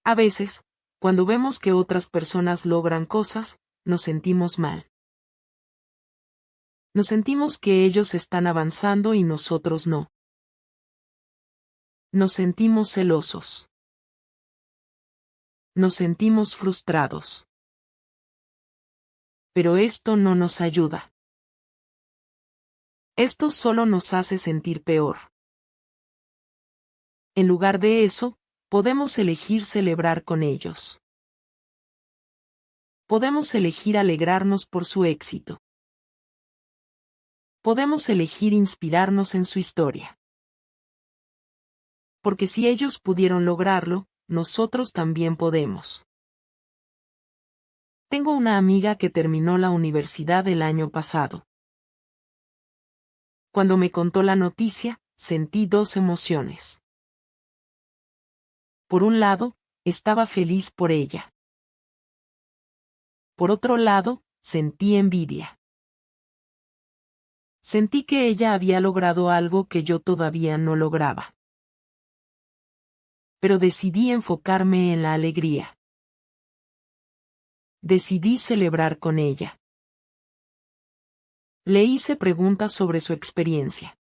A veces, cuando vemos que otras personas logran cosas, nos sentimos mal. Nos sentimos que ellos están avanzando y nosotros no. Nos sentimos celosos. Nos sentimos frustrados. Pero esto no nos ayuda. Esto solo nos hace sentir peor. En lugar de eso, podemos elegir celebrar con ellos. Podemos elegir alegrarnos por su éxito. Podemos elegir inspirarnos en su historia. Porque si ellos pudieron lograrlo, nosotros también podemos. Tengo una amiga que terminó la universidad el año pasado. Cuando me contó la noticia, sentí dos emociones. Por un lado, estaba feliz por ella. Por otro lado, sentí envidia. Sentí que ella había logrado algo que yo todavía no lograba. Pero decidí enfocarme en la alegría. Decidí celebrar con ella. Le hice preguntas sobre su experiencia.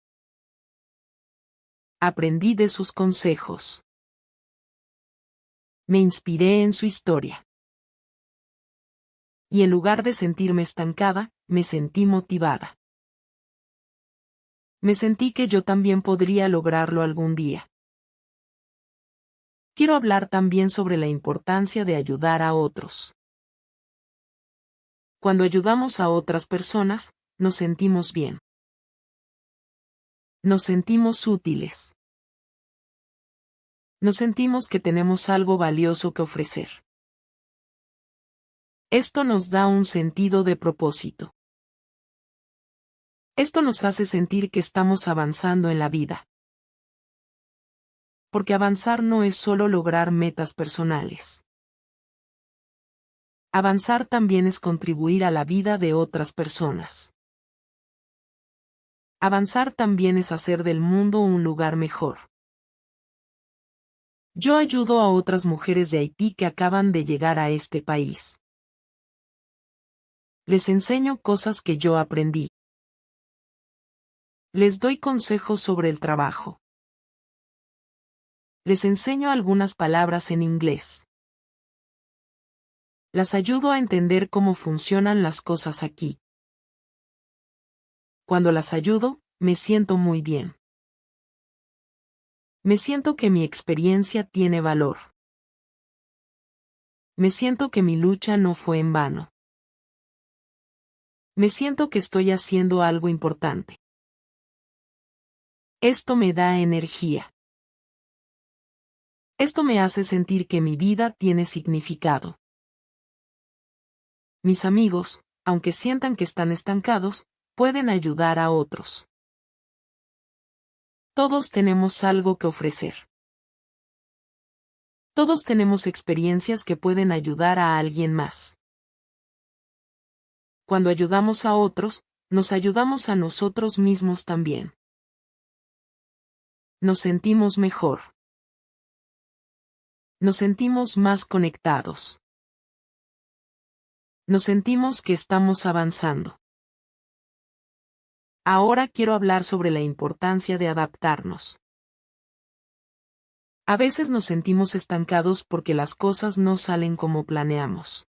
Aprendí de sus consejos. Me inspiré en su historia. Y en lugar de sentirme estancada, me sentí motivada. Me sentí que yo también podría lograrlo algún día. Quiero hablar también sobre la importancia de ayudar a otros. Cuando ayudamos a otras personas, nos sentimos bien. Nos sentimos útiles. Nos sentimos que tenemos algo valioso que ofrecer. Esto nos da un sentido de propósito. Esto nos hace sentir que estamos avanzando en la vida. Porque avanzar no es solo lograr metas personales. Avanzar también es contribuir a la vida de otras personas. Avanzar también es hacer del mundo un lugar mejor. Yo ayudo a otras mujeres de Haití que acaban de llegar a este país. Les enseño cosas que yo aprendí. Les doy consejos sobre el trabajo. Les enseño algunas palabras en inglés. Las ayudo a entender cómo funcionan las cosas aquí. Cuando las ayudo, me siento muy bien. Me siento que mi experiencia tiene valor. Me siento que mi lucha no fue en vano. Me siento que estoy haciendo algo importante. Esto me da energía. Esto me hace sentir que mi vida tiene significado. Mis amigos, aunque sientan que están estancados, pueden ayudar a otros. Todos tenemos algo que ofrecer. Todos tenemos experiencias que pueden ayudar a alguien más. Cuando ayudamos a otros, nos ayudamos a nosotros mismos también. Nos sentimos mejor. Nos sentimos más conectados. Nos sentimos que estamos avanzando. Ahora quiero hablar sobre la importancia de adaptarnos. A veces nos sentimos estancados porque las cosas no salen como planeamos.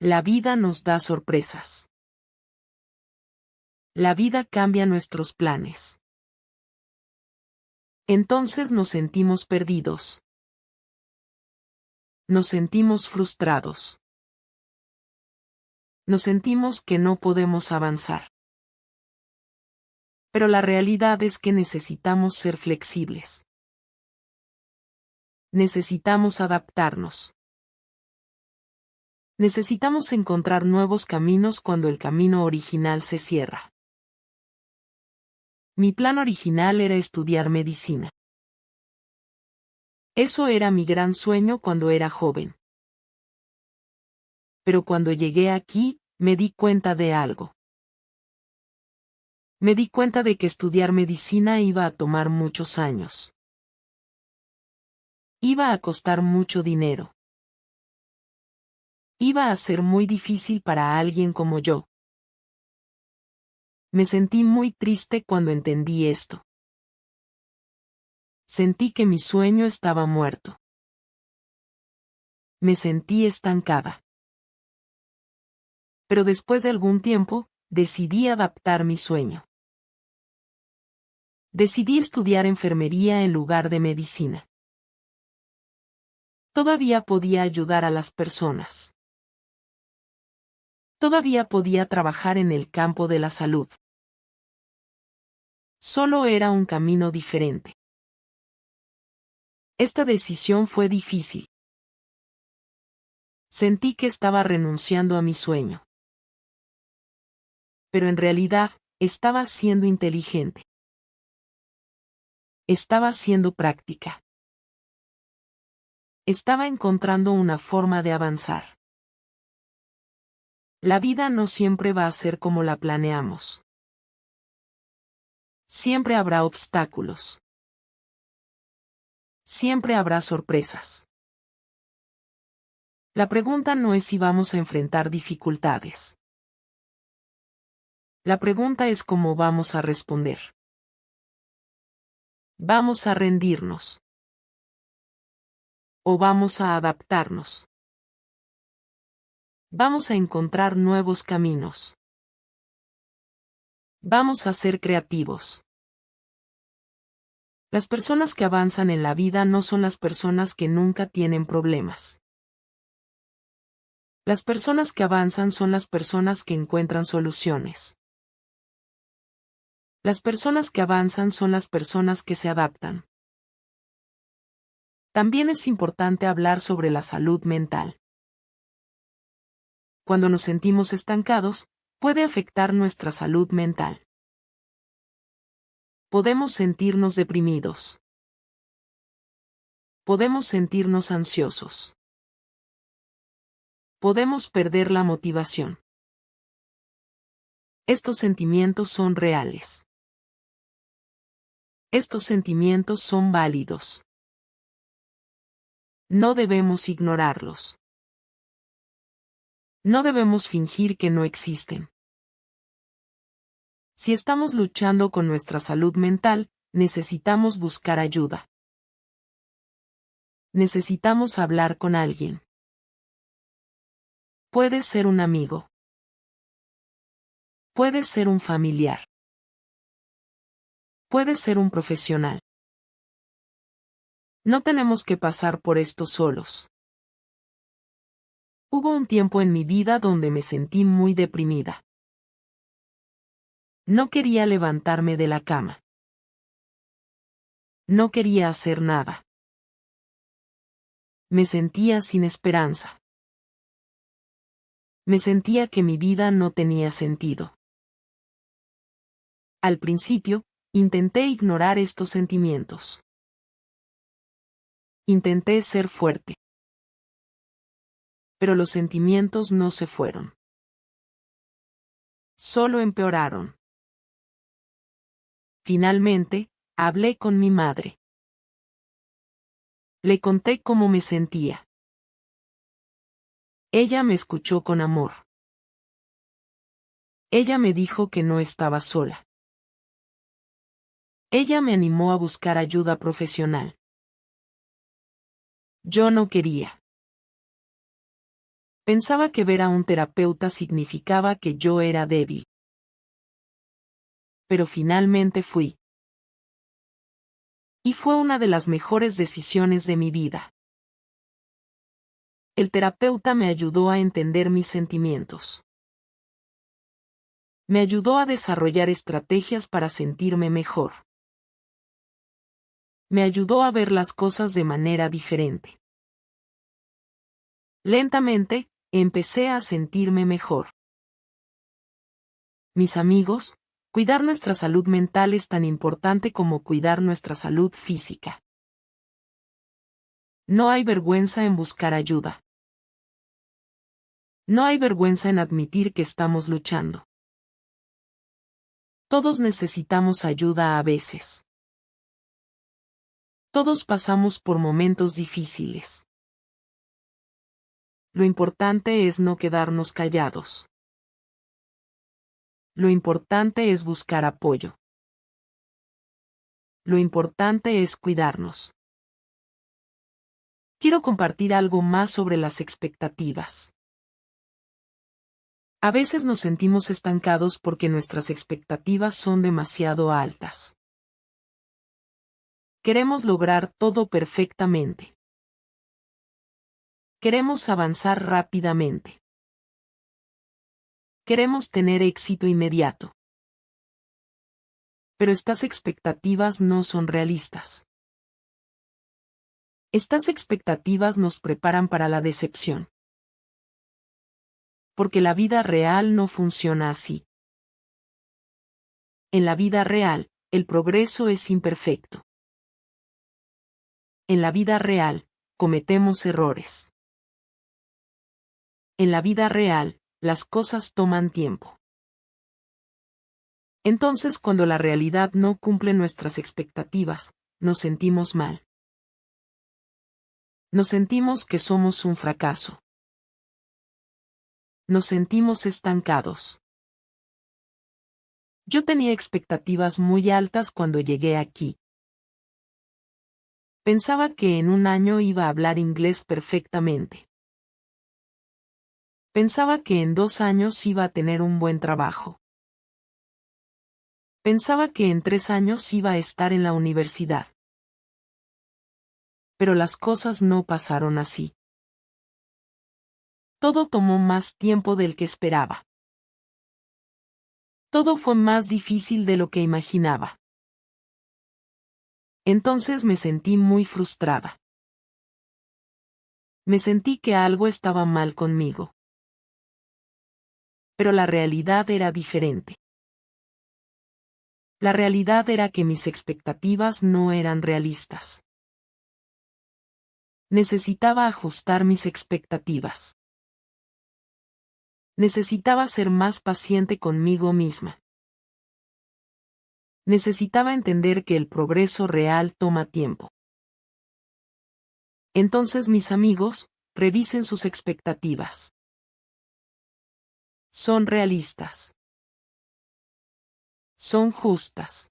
La vida nos da sorpresas. La vida cambia nuestros planes. Entonces nos sentimos perdidos. Nos sentimos frustrados. Nos sentimos que no podemos avanzar. Pero la realidad es que necesitamos ser flexibles. Necesitamos adaptarnos. Necesitamos encontrar nuevos caminos cuando el camino original se cierra. Mi plan original era estudiar medicina. Eso era mi gran sueño cuando era joven. Pero cuando llegué aquí, me di cuenta de algo. Me di cuenta de que estudiar medicina iba a tomar muchos años. Iba a costar mucho dinero. Iba a ser muy difícil para alguien como yo. Me sentí muy triste cuando entendí esto. Sentí que mi sueño estaba muerto. Me sentí estancada. Pero después de algún tiempo, decidí adaptar mi sueño. Decidí estudiar enfermería en lugar de medicina. Todavía podía ayudar a las personas. Todavía podía trabajar en el campo de la salud. Solo era un camino diferente. Esta decisión fue difícil. Sentí que estaba renunciando a mi sueño. Pero en realidad, estaba siendo inteligente. Estaba siendo práctica. Estaba encontrando una forma de avanzar. La vida no siempre va a ser como la planeamos. Siempre habrá obstáculos. Siempre habrá sorpresas. La pregunta no es si vamos a enfrentar dificultades. La pregunta es cómo vamos a responder. ¿Vamos a rendirnos? ¿O vamos a adaptarnos? Vamos a encontrar nuevos caminos. Vamos a ser creativos. Las personas que avanzan en la vida no son las personas que nunca tienen problemas. Las personas que avanzan son las personas que encuentran soluciones. Las personas que avanzan son las personas que se adaptan. También es importante hablar sobre la salud mental. Cuando nos sentimos estancados, puede afectar nuestra salud mental. Podemos sentirnos deprimidos. Podemos sentirnos ansiosos. Podemos perder la motivación. Estos sentimientos son reales. Estos sentimientos son válidos. No debemos ignorarlos. No debemos fingir que no existen. Si estamos luchando con nuestra salud mental, necesitamos buscar ayuda. Necesitamos hablar con alguien. Puede ser un amigo. Puede ser un familiar. Puede ser un profesional. No tenemos que pasar por esto solos. Hubo un tiempo en mi vida donde me sentí muy deprimida. No quería levantarme de la cama. No quería hacer nada. Me sentía sin esperanza. Me sentía que mi vida no tenía sentido. Al principio, intenté ignorar estos sentimientos. Intenté ser fuerte. Pero los sentimientos no se fueron. Solo empeoraron. Finalmente, hablé con mi madre. Le conté cómo me sentía. Ella me escuchó con amor. Ella me dijo que no estaba sola. Ella me animó a buscar ayuda profesional. Yo no quería. Pensaba que ver a un terapeuta significaba que yo era débil. Pero finalmente fui. Y fue una de las mejores decisiones de mi vida. El terapeuta me ayudó a entender mis sentimientos. Me ayudó a desarrollar estrategias para sentirme mejor. Me ayudó a ver las cosas de manera diferente. Lentamente, empecé a sentirme mejor. Mis amigos, cuidar nuestra salud mental es tan importante como cuidar nuestra salud física. No hay vergüenza en buscar ayuda. No hay vergüenza en admitir que estamos luchando. Todos necesitamos ayuda a veces. Todos pasamos por momentos difíciles. Lo importante es no quedarnos callados. Lo importante es buscar apoyo. Lo importante es cuidarnos. Quiero compartir algo más sobre las expectativas. A veces nos sentimos estancados porque nuestras expectativas son demasiado altas. Queremos lograr todo perfectamente. Queremos avanzar rápidamente. Queremos tener éxito inmediato. Pero estas expectativas no son realistas. Estas expectativas nos preparan para la decepción. Porque la vida real no funciona así. En la vida real, el progreso es imperfecto. En la vida real, cometemos errores. En la vida real, las cosas toman tiempo. Entonces, cuando la realidad no cumple nuestras expectativas, nos sentimos mal. Nos sentimos que somos un fracaso. Nos sentimos estancados. Yo tenía expectativas muy altas cuando llegué aquí. Pensaba que en un año iba a hablar inglés perfectamente. Pensaba que en 2 años iba a tener un buen trabajo. Pensaba que en 3 años iba a estar en la universidad. Pero las cosas no pasaron así. Todo tomó más tiempo del que esperaba. Todo fue más difícil de lo que imaginaba. Entonces me sentí muy frustrada. Me sentí que algo estaba mal conmigo. Pero la realidad era diferente. La realidad era que mis expectativas no eran realistas. Necesitaba ajustar mis expectativas. Necesitaba ser más paciente conmigo misma. Necesitaba entender que el progreso real toma tiempo. Entonces, mis amigos, revisen sus expectativas. Son realistas. Son justas.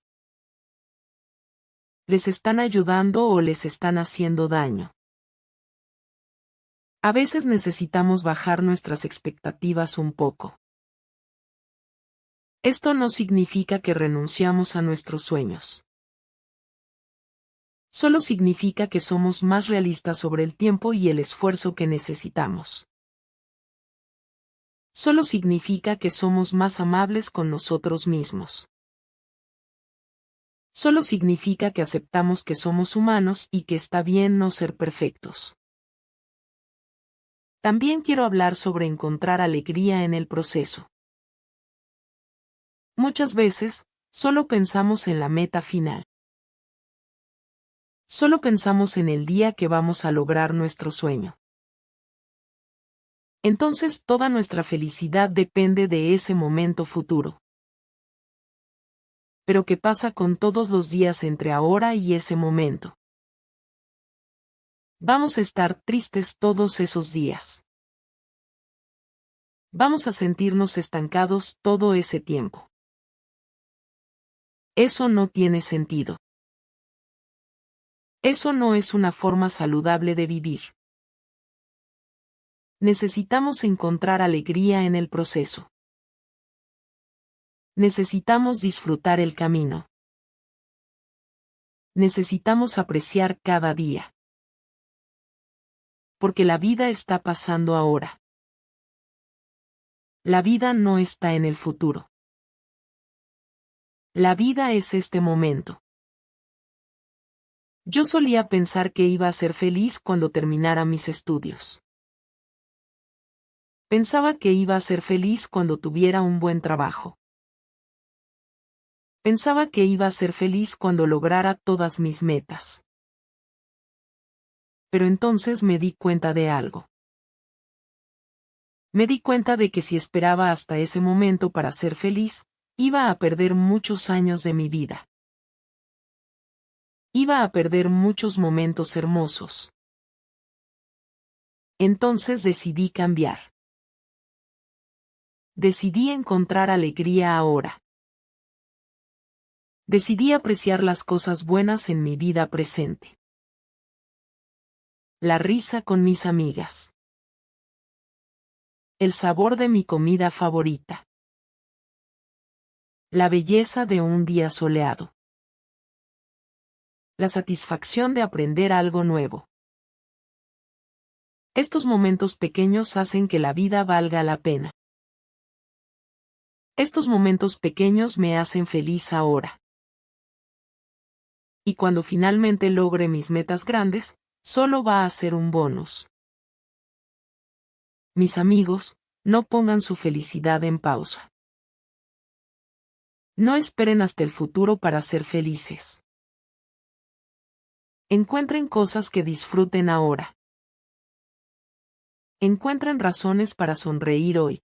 ¿Les están ayudando o les están haciendo daño? A veces necesitamos bajar nuestras expectativas un poco. Esto no significa que renunciamos a nuestros sueños. Solo significa que somos más realistas sobre el tiempo y el esfuerzo que necesitamos. Solo significa que somos más amables con nosotros mismos. Solo significa que aceptamos que somos humanos y que está bien no ser perfectos. También quiero hablar sobre encontrar alegría en el proceso. Muchas veces, solo pensamos en la meta final. Solo pensamos en el día que vamos a lograr nuestro sueño. Entonces toda nuestra felicidad depende de ese momento futuro. Pero ¿qué pasa con todos los días entre ahora y ese momento? Vamos a estar tristes todos esos días. Vamos a sentirnos estancados todo ese tiempo. Eso no tiene sentido. Eso no es una forma saludable de vivir. Necesitamos encontrar alegría en el proceso. Necesitamos disfrutar el camino. Necesitamos apreciar cada día. Porque la vida está pasando ahora. La vida no está en el futuro. La vida es este momento. Yo solía pensar que iba a ser feliz cuando terminara mis estudios. Pensaba que iba a ser feliz cuando tuviera un buen trabajo. Pensaba que iba a ser feliz cuando lograra todas mis metas. Pero entonces me di cuenta de algo. Me di cuenta de que si esperaba hasta ese momento para ser feliz, iba a perder muchos años de mi vida. Iba a perder muchos momentos hermosos. Entonces decidí cambiar. Decidí encontrar alegría ahora. Decidí apreciar las cosas buenas en mi vida presente. La risa con mis amigas. El sabor de mi comida favorita. La belleza de un día soleado. La satisfacción de aprender algo nuevo. Estos momentos pequeños hacen que la vida valga la pena. Estos momentos pequeños me hacen feliz ahora. Y cuando finalmente logre mis metas grandes, solo va a ser un bonus. Mis amigos, no pongan su felicidad en pausa. No esperen hasta el futuro para ser felices. Encuentren cosas que disfruten ahora. Encuentren razones para sonreír hoy.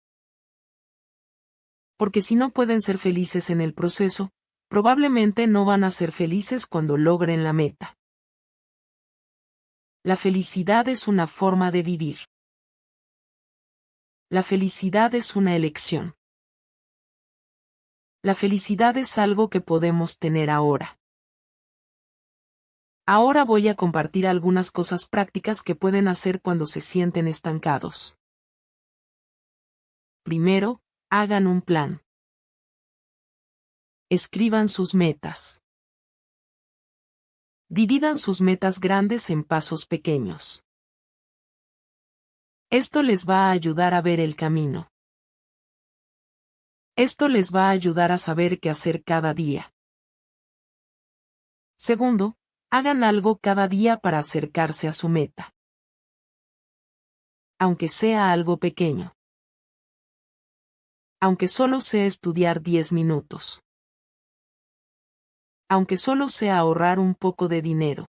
Porque si no pueden ser felices en el proceso, probablemente no van a ser felices cuando logren la meta. La felicidad es una forma de vivir. La felicidad es una elección. La felicidad es algo que podemos tener ahora. Ahora voy a compartir algunas cosas prácticas que pueden hacer cuando se sienten estancados. Primero, hagan un plan. Escriban sus metas. Dividan sus metas grandes en pasos pequeños. Esto les va a ayudar a ver el camino. Esto les va a ayudar a saber qué hacer cada día. Segundo, hagan algo cada día para acercarse a su meta. Aunque sea algo pequeño. Aunque solo sea estudiar 10 minutos. Aunque solo sea ahorrar un poco de dinero.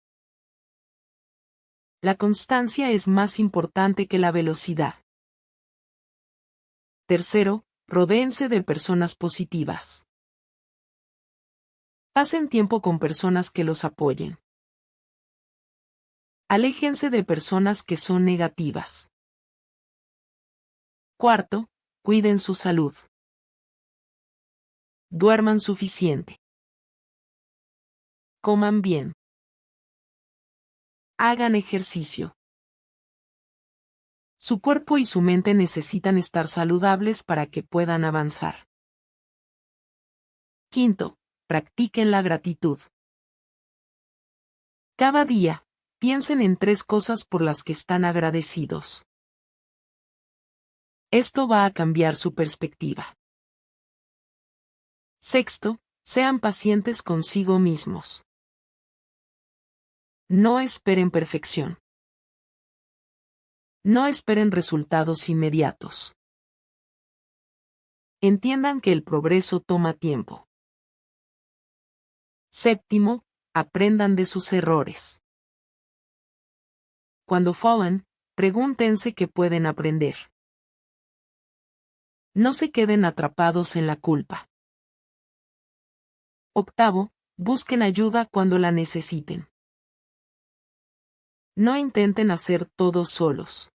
La constancia es más importante que la velocidad. Tercero, rodéense de personas positivas. Pasen tiempo con personas que los apoyen. Aléjense de personas que son negativas. Cuarto, cuiden su salud. Duerman suficiente. Coman bien. Hagan ejercicio. Su cuerpo y su mente necesitan estar saludables para que puedan avanzar. Quinto, practiquen la gratitud. Cada día, piensen en 3 cosas por las que están agradecidos. Esto va a cambiar su perspectiva. Sexto, sean pacientes consigo mismos. No esperen perfección. No esperen resultados inmediatos. Entiendan que el progreso toma tiempo. Séptimo, aprendan de sus errores. Cuando fallan, pregúntense qué pueden aprender. No se queden atrapados en la culpa. Octavo, busquen ayuda cuando la necesiten. No intenten hacer todo solos.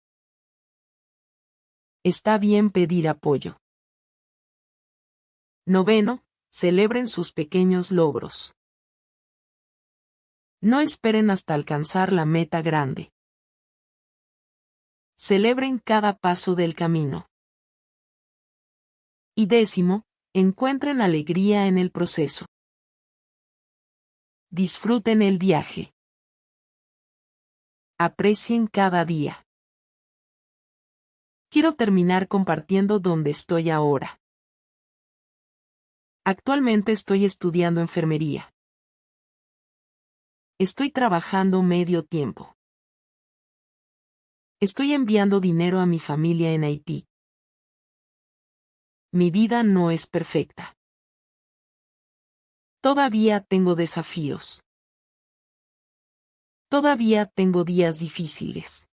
Está bien pedir apoyo. Noveno, celebren sus pequeños logros. No esperen hasta alcanzar la meta grande. Celebren cada paso del camino. Y décimo, encuentren alegría en el proceso. Disfruten el viaje. Aprecien cada día. Quiero terminar compartiendo donde estoy ahora. Actualmente estoy estudiando enfermería. Estoy trabajando medio tiempo. Estoy enviando dinero a mi familia en Haití. Mi vida no es perfecta. Todavía tengo desafíos. Todavía tengo días difíciles.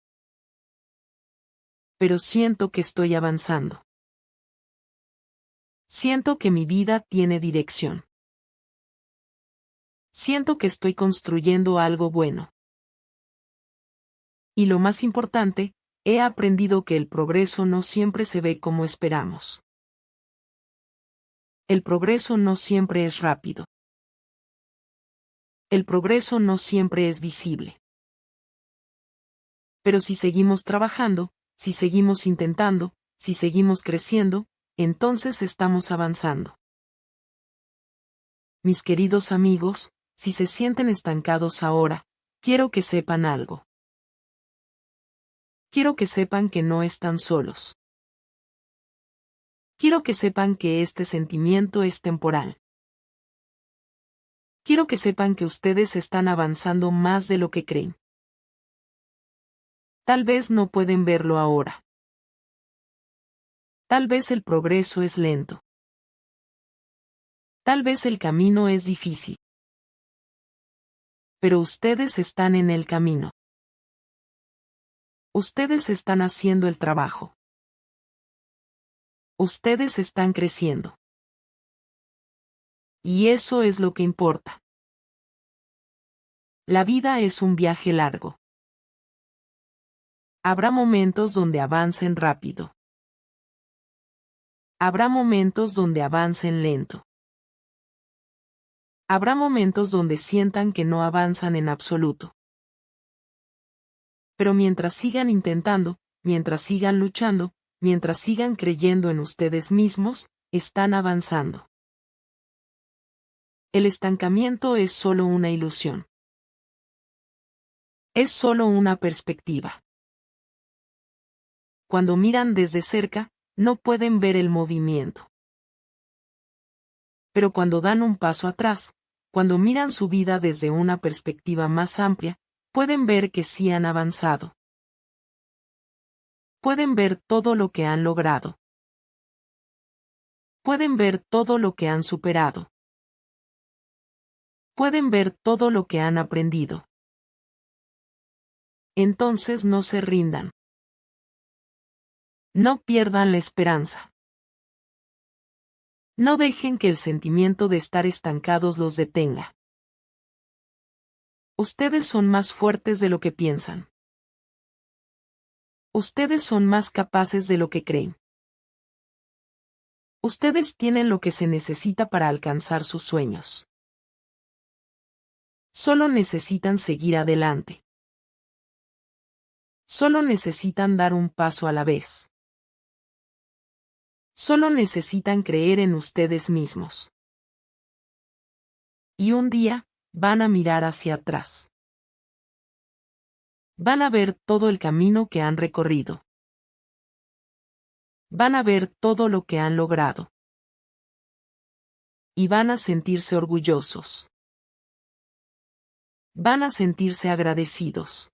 Pero siento que estoy avanzando. Siento que mi vida tiene dirección. Siento que estoy construyendo algo bueno. Y lo más importante, he aprendido que el progreso no siempre se ve como esperamos. El progreso no siempre es rápido. El progreso no siempre es visible. Pero si seguimos trabajando, si seguimos intentando, si seguimos creciendo, entonces estamos avanzando. Mis queridos amigos, si se sienten estancados ahora, quiero que sepan algo. Quiero que sepan que no están solos. Quiero que sepan que este sentimiento es temporal. Quiero que sepan que ustedes están avanzando más de lo que creen. Tal vez no pueden verlo ahora. Tal vez el progreso es lento. Tal vez el camino es difícil. Pero ustedes están en el camino. Ustedes están haciendo el trabajo. Ustedes están creciendo. Y eso es lo que importa. La vida es un viaje largo. Habrá momentos donde avancen rápido. Habrá momentos donde avancen lento. Habrá momentos donde sientan que no avanzan en absoluto. Pero mientras sigan intentando, mientras sigan luchando, mientras sigan creyendo en ustedes mismos, están avanzando. El estancamiento es solo una ilusión. Es solo una perspectiva. Cuando miran desde cerca, no pueden ver el movimiento. Pero cuando dan un paso atrás, cuando miran su vida desde una perspectiva más amplia, pueden ver que sí han avanzado. Pueden ver todo lo que han logrado. Pueden ver todo lo que han superado. Pueden ver todo lo que han aprendido. Entonces no se rindan. No pierdan la esperanza. No dejen que el sentimiento de estar estancados los detenga. Ustedes son más fuertes de lo que piensan. Ustedes son más capaces de lo que creen. Ustedes tienen lo que se necesita para alcanzar sus sueños. Solo necesitan seguir adelante. Solo necesitan dar un paso a la vez. Solo necesitan creer en ustedes mismos. Y un día, van a mirar hacia atrás. Van a ver todo el camino que han recorrido. Van a ver todo lo que han logrado. Y van a sentirse orgullosos. Van a sentirse agradecidos.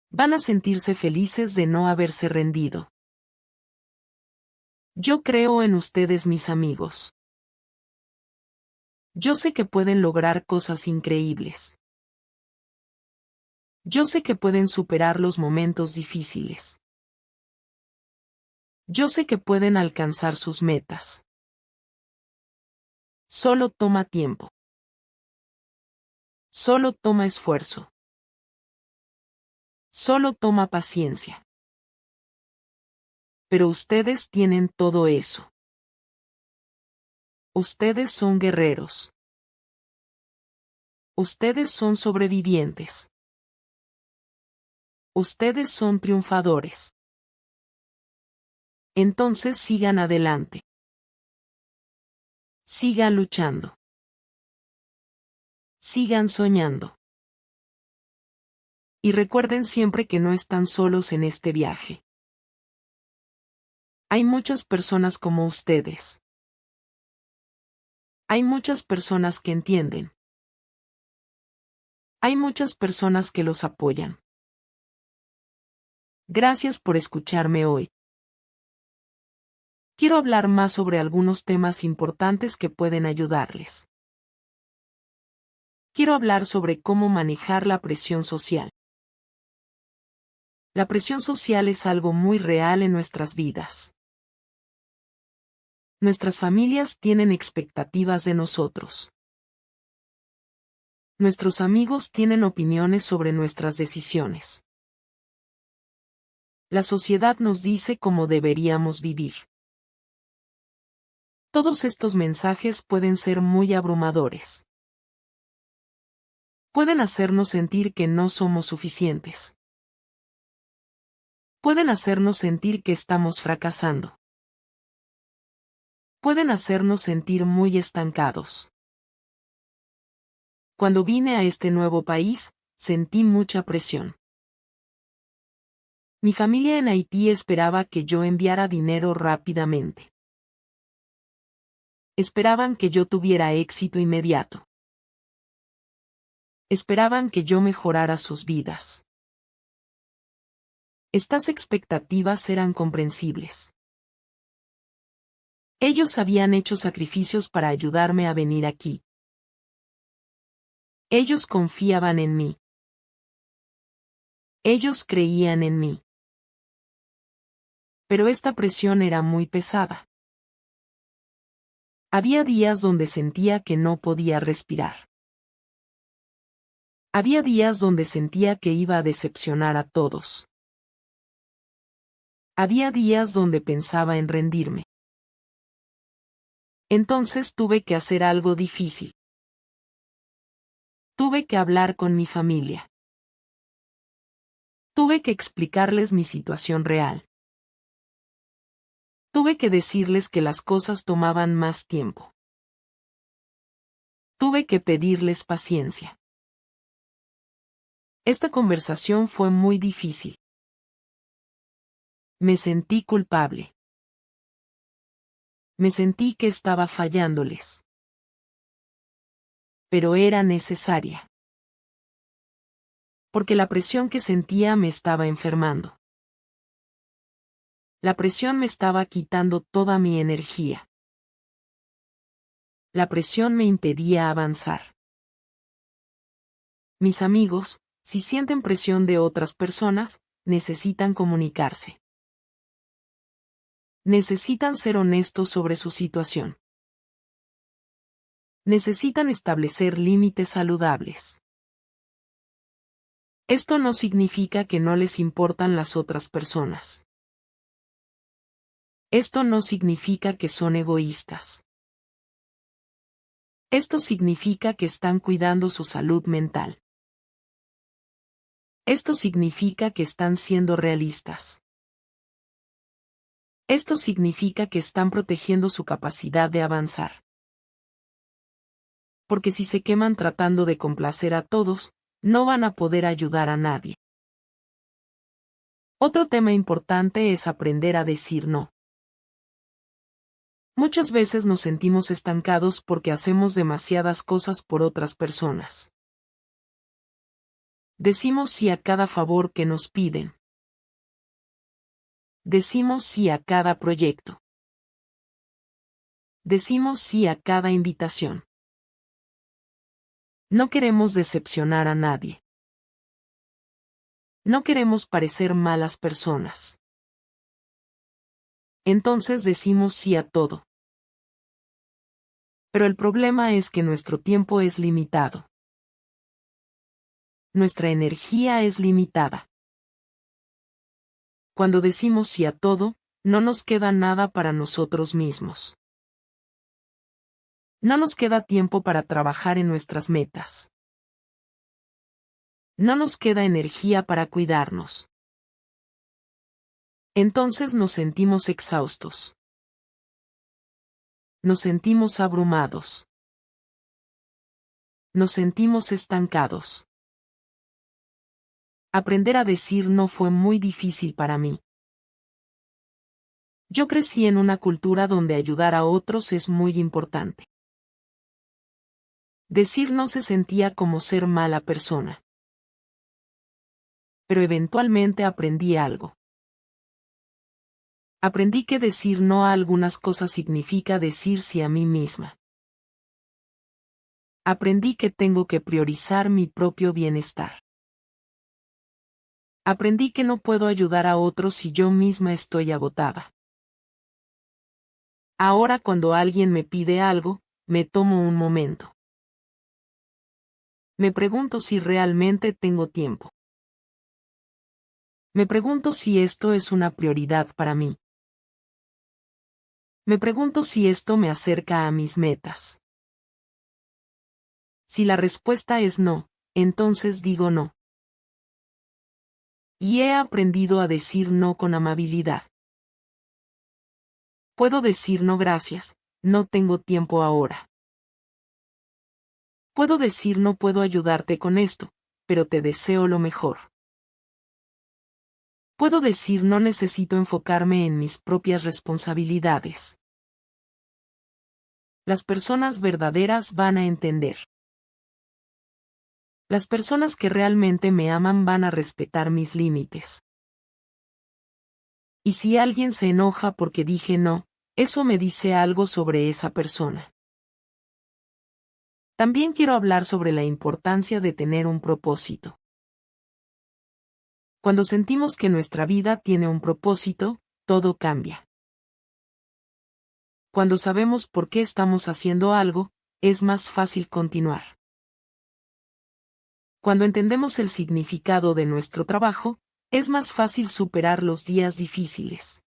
Van a sentirse felices de no haberse rendido. Yo creo en ustedes, mis amigos. Yo sé que pueden lograr cosas increíbles. Yo sé que pueden superar los momentos difíciles. Yo sé que pueden alcanzar sus metas. Solo toma tiempo. Solo toma esfuerzo. Solo toma paciencia. Pero ustedes tienen todo eso. Ustedes son guerreros. Ustedes son sobrevivientes. Ustedes son triunfadores. Entonces sigan adelante. Sigan luchando. Sigan soñando. Y recuerden siempre que no están solos en este viaje. Hay muchas personas como ustedes. Hay muchas personas que entienden. Hay muchas personas que los apoyan. Gracias por escucharme hoy. Quiero hablar más sobre algunos temas importantes que pueden ayudarles. Quiero hablar sobre cómo manejar la presión social. La presión social es algo muy real en nuestras vidas. Nuestras familias tienen expectativas de nosotros. Nuestros amigos tienen opiniones sobre nuestras decisiones. La sociedad nos dice cómo deberíamos vivir. Todos estos mensajes pueden ser muy abrumadores. Pueden hacernos sentir que no somos suficientes. Pueden hacernos sentir que estamos fracasando. Pueden hacernos sentir muy estancados. Cuando vine a este nuevo país, sentí mucha presión. Mi familia en Haití esperaba que yo enviara dinero rápidamente. Esperaban que yo tuviera éxito inmediato. Esperaban que yo mejorara sus vidas. Estas expectativas eran comprensibles. Ellos habían hecho sacrificios para ayudarme a venir aquí. Ellos confiaban en mí. Ellos creían en mí. Pero esta presión era muy pesada. Había días donde sentía que no podía respirar. Había días donde sentía que iba a decepcionar a todos. Había días donde pensaba en rendirme. Entonces tuve que hacer algo difícil. Tuve que hablar con mi familia. Tuve que explicarles mi situación real. Tuve que decirles que las cosas tomaban más tiempo. Tuve que pedirles paciencia. Esta conversación fue muy difícil. Me sentí culpable. Me sentí que estaba fallándoles. Pero era necesaria. Porque la presión que sentía me estaba enfermando. La presión me estaba quitando toda mi energía. La presión me impedía avanzar. Mis amigos, si sienten presión de otras personas, necesitan comunicarse. Necesitan ser honestos sobre su situación. Necesitan establecer límites saludables. Esto no significa que no les importan las otras personas. Esto no significa que son egoístas. Esto significa que están cuidando su salud mental. Esto significa que están siendo realistas. Esto significa que están protegiendo su capacidad de avanzar. Porque si se queman tratando de complacer a todos, no van a poder ayudar a nadie. Otro tema importante es aprender a decir no. Muchas veces nos sentimos estancados porque hacemos demasiadas cosas por otras personas. Decimos sí a cada favor que nos piden. Decimos sí a cada proyecto. Decimos sí a cada invitación. No queremos decepcionar a nadie. No queremos parecer malas personas. Entonces decimos sí a todo. Pero el problema es que nuestro tiempo es limitado. Nuestra energía es limitada. Cuando decimos sí a todo, no nos queda nada para nosotros mismos. No nos queda tiempo para trabajar en nuestras metas. No nos queda energía para cuidarnos. Entonces nos sentimos exhaustos. Nos sentimos abrumados. Nos sentimos estancados. Aprender a decir no fue muy difícil para mí. Yo crecí en una cultura donde ayudar a otros es muy importante. Decir no se sentía como ser mala persona. Pero eventualmente aprendí algo. Aprendí que decir no a algunas cosas significa decir sí a mí misma. Aprendí que tengo que priorizar mi propio bienestar. Aprendí que no puedo ayudar a otros si yo misma estoy agotada. Ahora cuando alguien me pide algo, me tomo un momento. Me pregunto si realmente tengo tiempo. Me pregunto si esto es una prioridad para mí. Me pregunto si esto me acerca a mis metas. Si la respuesta es no, entonces digo no. Y he aprendido a decir no con amabilidad. Puedo decir no gracias, no tengo tiempo ahora. Puedo decir no puedo ayudarte con esto, pero te deseo lo mejor. Puedo decir no necesito enfocarme en mis propias responsabilidades. Las personas verdaderas van a entender. Las personas que realmente me aman van a respetar mis límites. Y si alguien se enoja porque dije no, eso me dice algo sobre esa persona. También quiero hablar sobre la importancia de tener un propósito. Cuando sentimos que nuestra vida tiene un propósito, todo cambia. Cuando sabemos por qué estamos haciendo algo, es más fácil continuar. Cuando entendemos el significado de nuestro trabajo, es más fácil superar los días difíciles.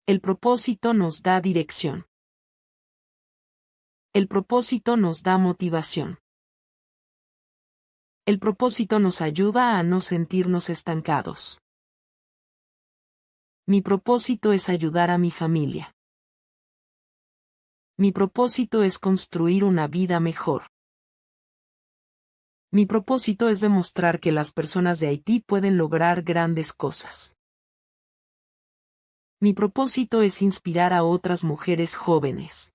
El propósito nos da dirección. El propósito nos da motivación. El propósito nos ayuda a no sentirnos estancados. Mi propósito es ayudar a mi familia. Mi propósito es construir una vida mejor. Mi propósito es demostrar que las personas de Haití pueden lograr grandes cosas. Mi propósito es inspirar a otras mujeres jóvenes.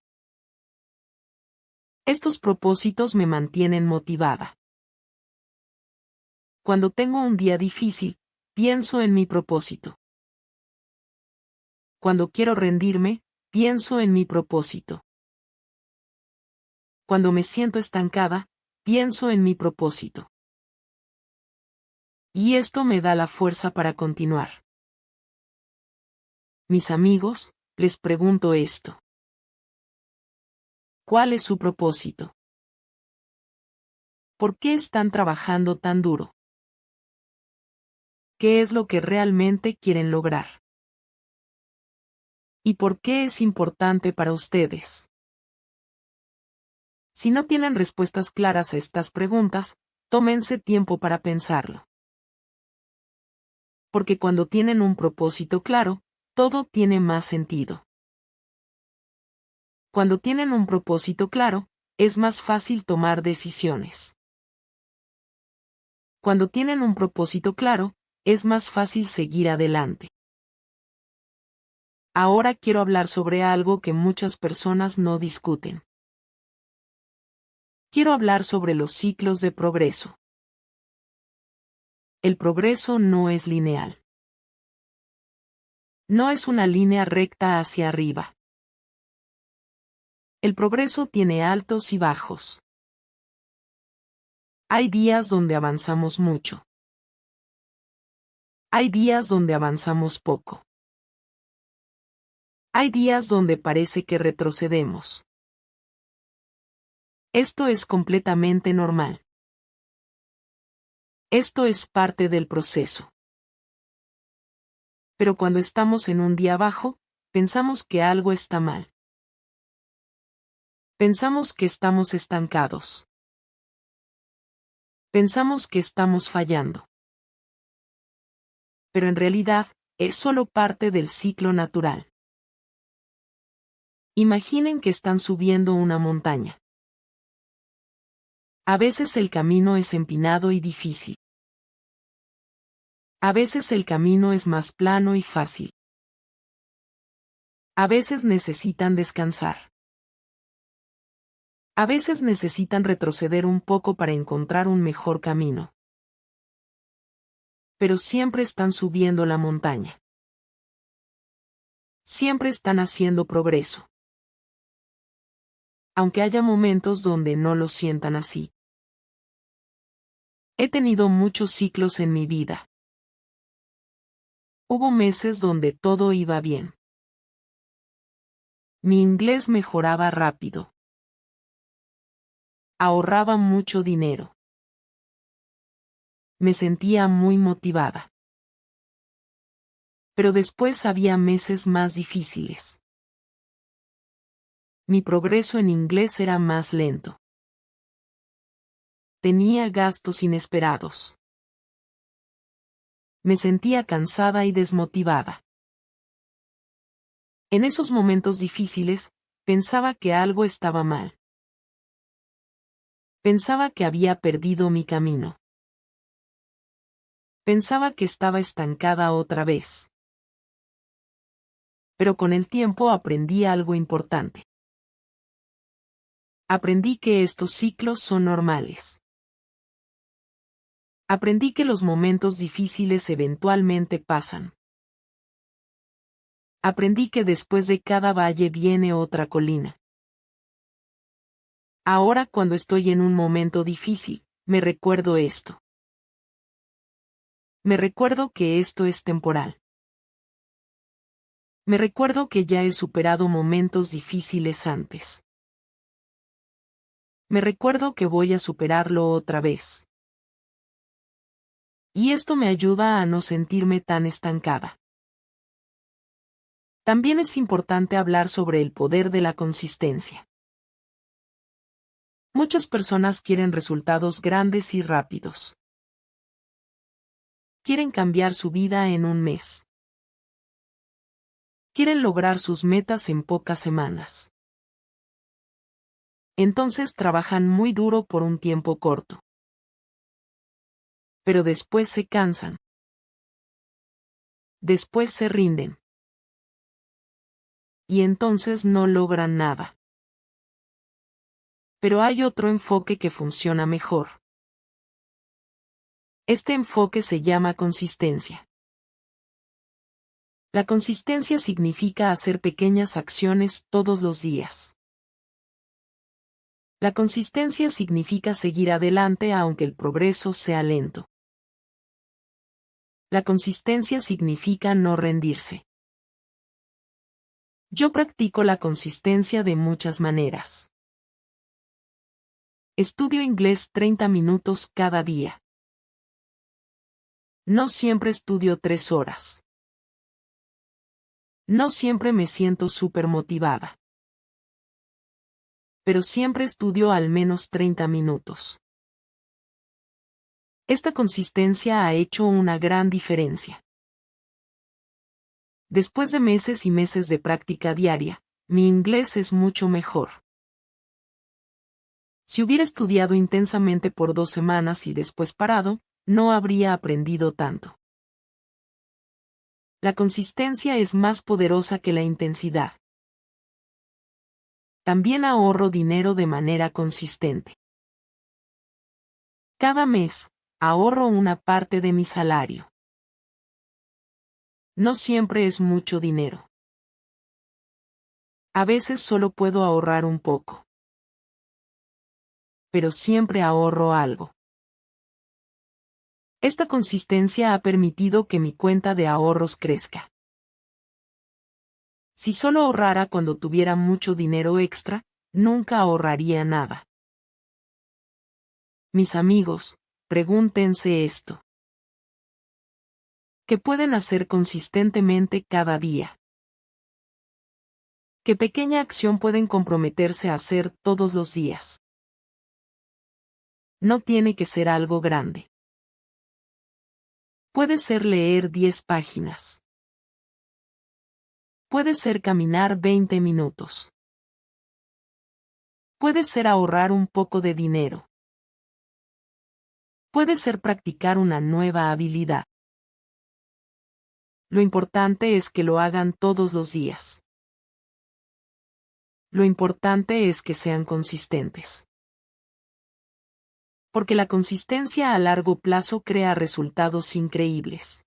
Estos propósitos me mantienen motivada. Cuando tengo un día difícil, pienso en mi propósito. Cuando quiero rendirme, pienso en mi propósito. Cuando me siento estancada, pienso en mi propósito. Y esto me da la fuerza para continuar. Mis amigos, les pregunto esto. ¿Cuál es su propósito? ¿Por qué están trabajando tan duro? ¿Qué es lo que realmente quieren lograr? ¿Y por qué es importante para ustedes? Si no tienen respuestas claras a estas preguntas, tómense tiempo para pensarlo. Porque cuando tienen un propósito claro, todo tiene más sentido. Cuando tienen un propósito claro, es más fácil tomar decisiones. Cuando tienen un propósito claro, es más fácil seguir adelante. Ahora quiero hablar sobre algo que muchas personas no discuten. Quiero hablar sobre los ciclos de progreso. El progreso no es lineal. No es una línea recta hacia arriba. El progreso tiene altos y bajos. Hay días donde avanzamos mucho. Hay días donde avanzamos poco. Hay días donde parece que retrocedemos. Esto es completamente normal. Esto es parte del proceso. Pero cuando estamos en un día bajo, pensamos que algo está mal. Pensamos que estamos estancados. Pensamos que estamos fallando. Pero en realidad, es solo parte del ciclo natural. Imaginen que están subiendo una montaña. A veces el camino es empinado y difícil. A veces el camino es más plano y fácil. A veces necesitan descansar. A veces necesitan retroceder un poco para encontrar un mejor camino. Pero siempre están subiendo la montaña. Siempre están haciendo progreso. Aunque haya momentos donde no lo sientan así. He tenido muchos ciclos en mi vida. Hubo meses donde todo iba bien. Mi inglés mejoraba rápido. Ahorraba mucho dinero. Me sentía muy motivada. Pero después había meses más difíciles. Mi progreso en inglés era más lento. Tenía gastos inesperados. Me sentía cansada y desmotivada. En esos momentos difíciles, pensaba que algo estaba mal. Pensaba que había perdido mi camino. Pensaba que estaba estancada otra vez. Pero con el tiempo aprendí algo importante. Aprendí que estos ciclos son normales. Aprendí que los momentos difíciles eventualmente pasan. Aprendí que después de cada valle viene otra colina. Ahora cuando estoy en un momento difícil, me recuerdo esto. Me recuerdo que esto es temporal. Me recuerdo que ya he superado momentos difíciles antes. Me recuerdo que voy a superarlo otra vez. Y esto me ayuda a no sentirme tan estancada. También es importante hablar sobre el poder de la consistencia. Muchas personas quieren resultados grandes y rápidos. Quieren cambiar su vida en un mes. Quieren lograr sus metas en pocas semanas. Entonces trabajan muy duro por un tiempo corto. Pero después se cansan. Después se rinden. Y entonces no logran nada. Pero hay otro enfoque que funciona mejor. Este enfoque se llama consistencia. La consistencia significa hacer pequeñas acciones todos los días. La consistencia significa seguir adelante aunque el progreso sea lento. La consistencia significa no rendirse. Yo practico la consistencia de muchas maneras. Estudio inglés 30 minutos cada día. No siempre estudio 3 horas. No siempre me siento súper motivada. Pero siempre estudio al menos 30 minutos. Esta consistencia ha hecho una gran diferencia. Después de meses y meses de práctica diaria, mi inglés es mucho mejor. Si hubiera estudiado intensamente por 2 semanas y después parado, no habría aprendido tanto. La consistencia es más poderosa que la intensidad. También ahorro dinero de manera consistente. Cada mes, ahorro una parte de mi salario. No siempre es mucho dinero. A veces solo puedo ahorrar un poco. Pero siempre ahorro algo. Esta consistencia ha permitido que mi cuenta de ahorros crezca. Si solo ahorrara cuando tuviera mucho dinero extra, nunca ahorraría nada. Mis amigos, pregúntense esto. ¿Qué pueden hacer consistentemente cada día? ¿Qué pequeña acción pueden comprometerse a hacer todos los días? No tiene que ser algo grande. Puede ser leer 10 páginas. Puede ser caminar 20 minutos. Puede ser ahorrar un poco de dinero. Puede ser practicar una nueva habilidad. Lo importante es que lo hagan todos los días. Lo importante es que sean consistentes. Porque la consistencia a largo plazo crea resultados increíbles.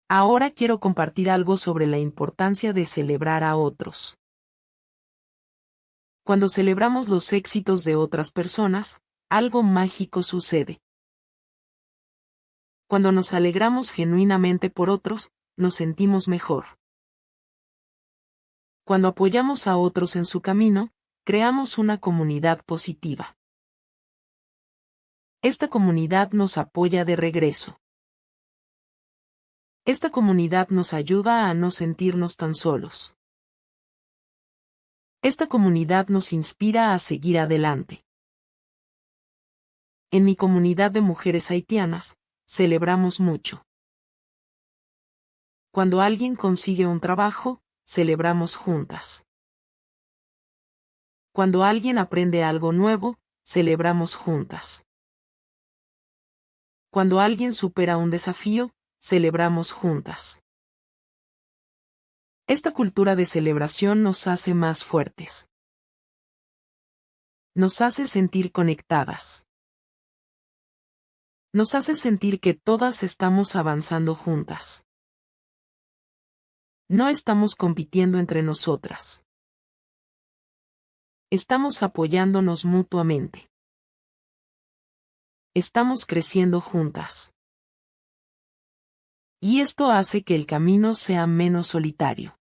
Ahora quiero compartir algo sobre la importancia de celebrar a otros. Cuando celebramos los éxitos de otras personas, algo mágico sucede. Cuando nos alegramos genuinamente por otros, nos sentimos mejor. Cuando apoyamos a otros en su camino, creamos una comunidad positiva. Esta comunidad nos apoya de regreso. Esta comunidad nos ayuda a no sentirnos tan solos. Esta comunidad nos inspira a seguir adelante. En mi comunidad de mujeres haitianas, celebramos mucho. Cuando alguien consigue un trabajo, celebramos juntas. Cuando alguien aprende algo nuevo, celebramos juntas. Cuando alguien supera un desafío, celebramos juntas. Esta cultura de celebración nos hace más fuertes. Nos hace sentir conectadas. Nos hace sentir que todas estamos avanzando juntas. No estamos compitiendo entre nosotras. Estamos apoyándonos mutuamente. Estamos creciendo juntas. Y esto hace que el camino sea menos solitario.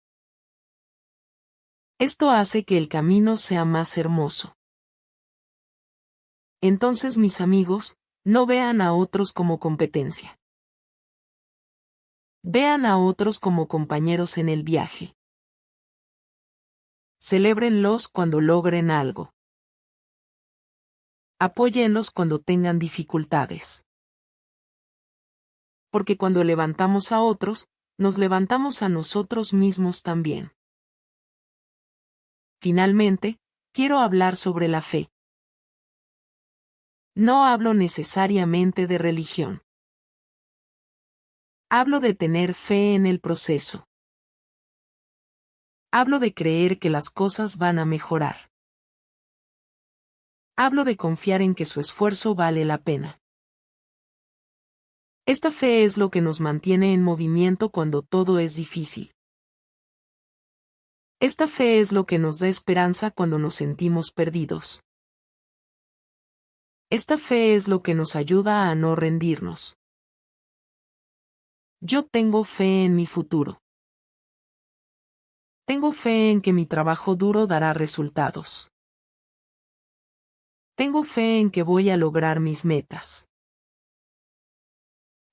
Esto hace que el camino sea más hermoso. Entonces, mis amigos, no vean a otros como competencia. Vean a otros como compañeros en el viaje. Celébrenlos cuando logren algo. Apóyenlos cuando tengan dificultades. Porque cuando levantamos a otros, nos levantamos a nosotros mismos también. Finalmente, quiero hablar sobre la fe. No hablo necesariamente de religión. Hablo de tener fe en el proceso. Hablo de creer que las cosas van a mejorar. Hablo de confiar en que su esfuerzo vale la pena. Esta fe es lo que nos mantiene en movimiento cuando todo es difícil. Esta fe es lo que nos da esperanza cuando nos sentimos perdidos. Esta fe es lo que nos ayuda a no rendirnos. Yo tengo fe en mi futuro. Tengo fe en que mi trabajo duro dará resultados. Tengo fe en que voy a lograr mis metas.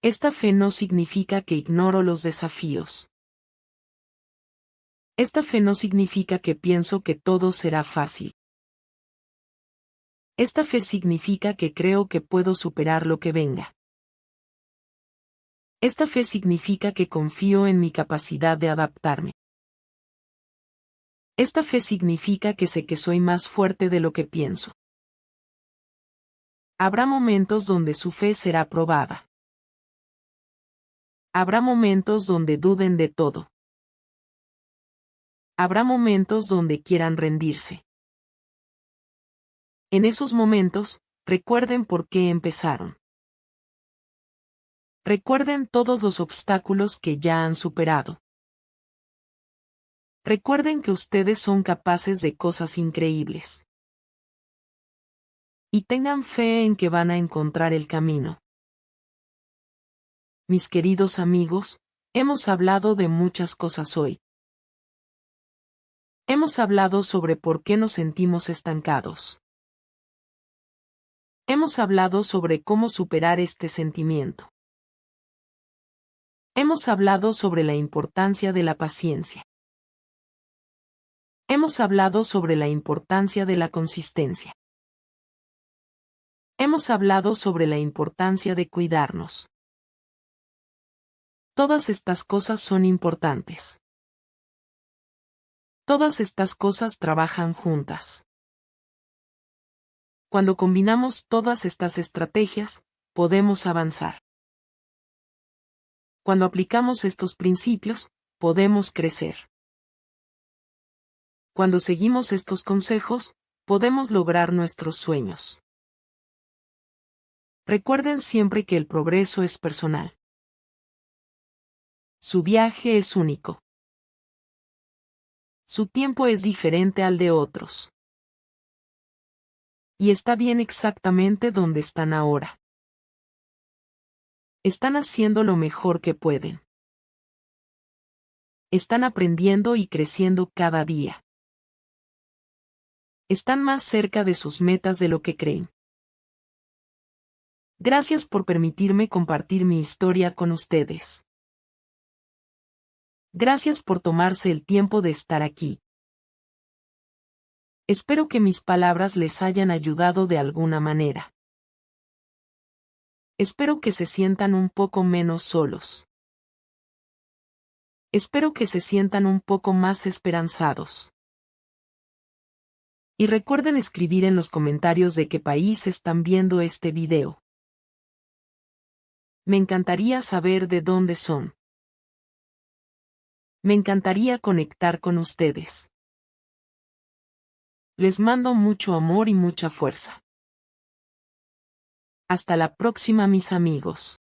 Esta fe no significa que ignoro los desafíos. Esta fe no significa que pienso que todo será fácil. Esta fe significa que creo que puedo superar lo que venga. Esta fe significa que confío en mi capacidad de adaptarme. Esta fe significa que sé que soy más fuerte de lo que pienso. Habrá momentos donde su fe será probada. Habrá momentos donde duden de todo. Habrá momentos donde quieran rendirse. En esos momentos, recuerden por qué empezaron. Recuerden todos los obstáculos que ya han superado. Recuerden que ustedes son capaces de cosas increíbles. Y tengan fe en que van a encontrar el camino. Mis queridos amigos, hemos hablado de muchas cosas hoy. Hemos hablado sobre por qué nos sentimos estancados. Hemos hablado sobre cómo superar este sentimiento. Hemos hablado sobre la importancia de la paciencia. Hemos hablado sobre la importancia de la consistencia. Hemos hablado sobre la importancia de cuidarnos. Todas estas cosas son importantes. Todas estas cosas trabajan juntas. Cuando combinamos todas estas estrategias, podemos avanzar. Cuando aplicamos estos principios, podemos crecer. Cuando seguimos estos consejos, podemos lograr nuestros sueños. Recuerden siempre que el progreso es personal. Su viaje es único. Su tiempo es diferente al de otros. Y está bien exactamente donde están ahora. Están haciendo lo mejor que pueden. Están aprendiendo y creciendo cada día. Están más cerca de sus metas de lo que creen. Gracias por permitirme compartir mi historia con ustedes. Gracias por tomarse el tiempo de estar aquí. Espero que mis palabras les hayan ayudado de alguna manera. Espero que se sientan un poco menos solos. Espero que se sientan un poco más esperanzados. Y recuerden escribir en los comentarios de qué país están viendo este video. Me encantaría saber de dónde son. Me encantaría conectar con ustedes. Les mando mucho amor y mucha fuerza. Hasta la próxima, mis amigos.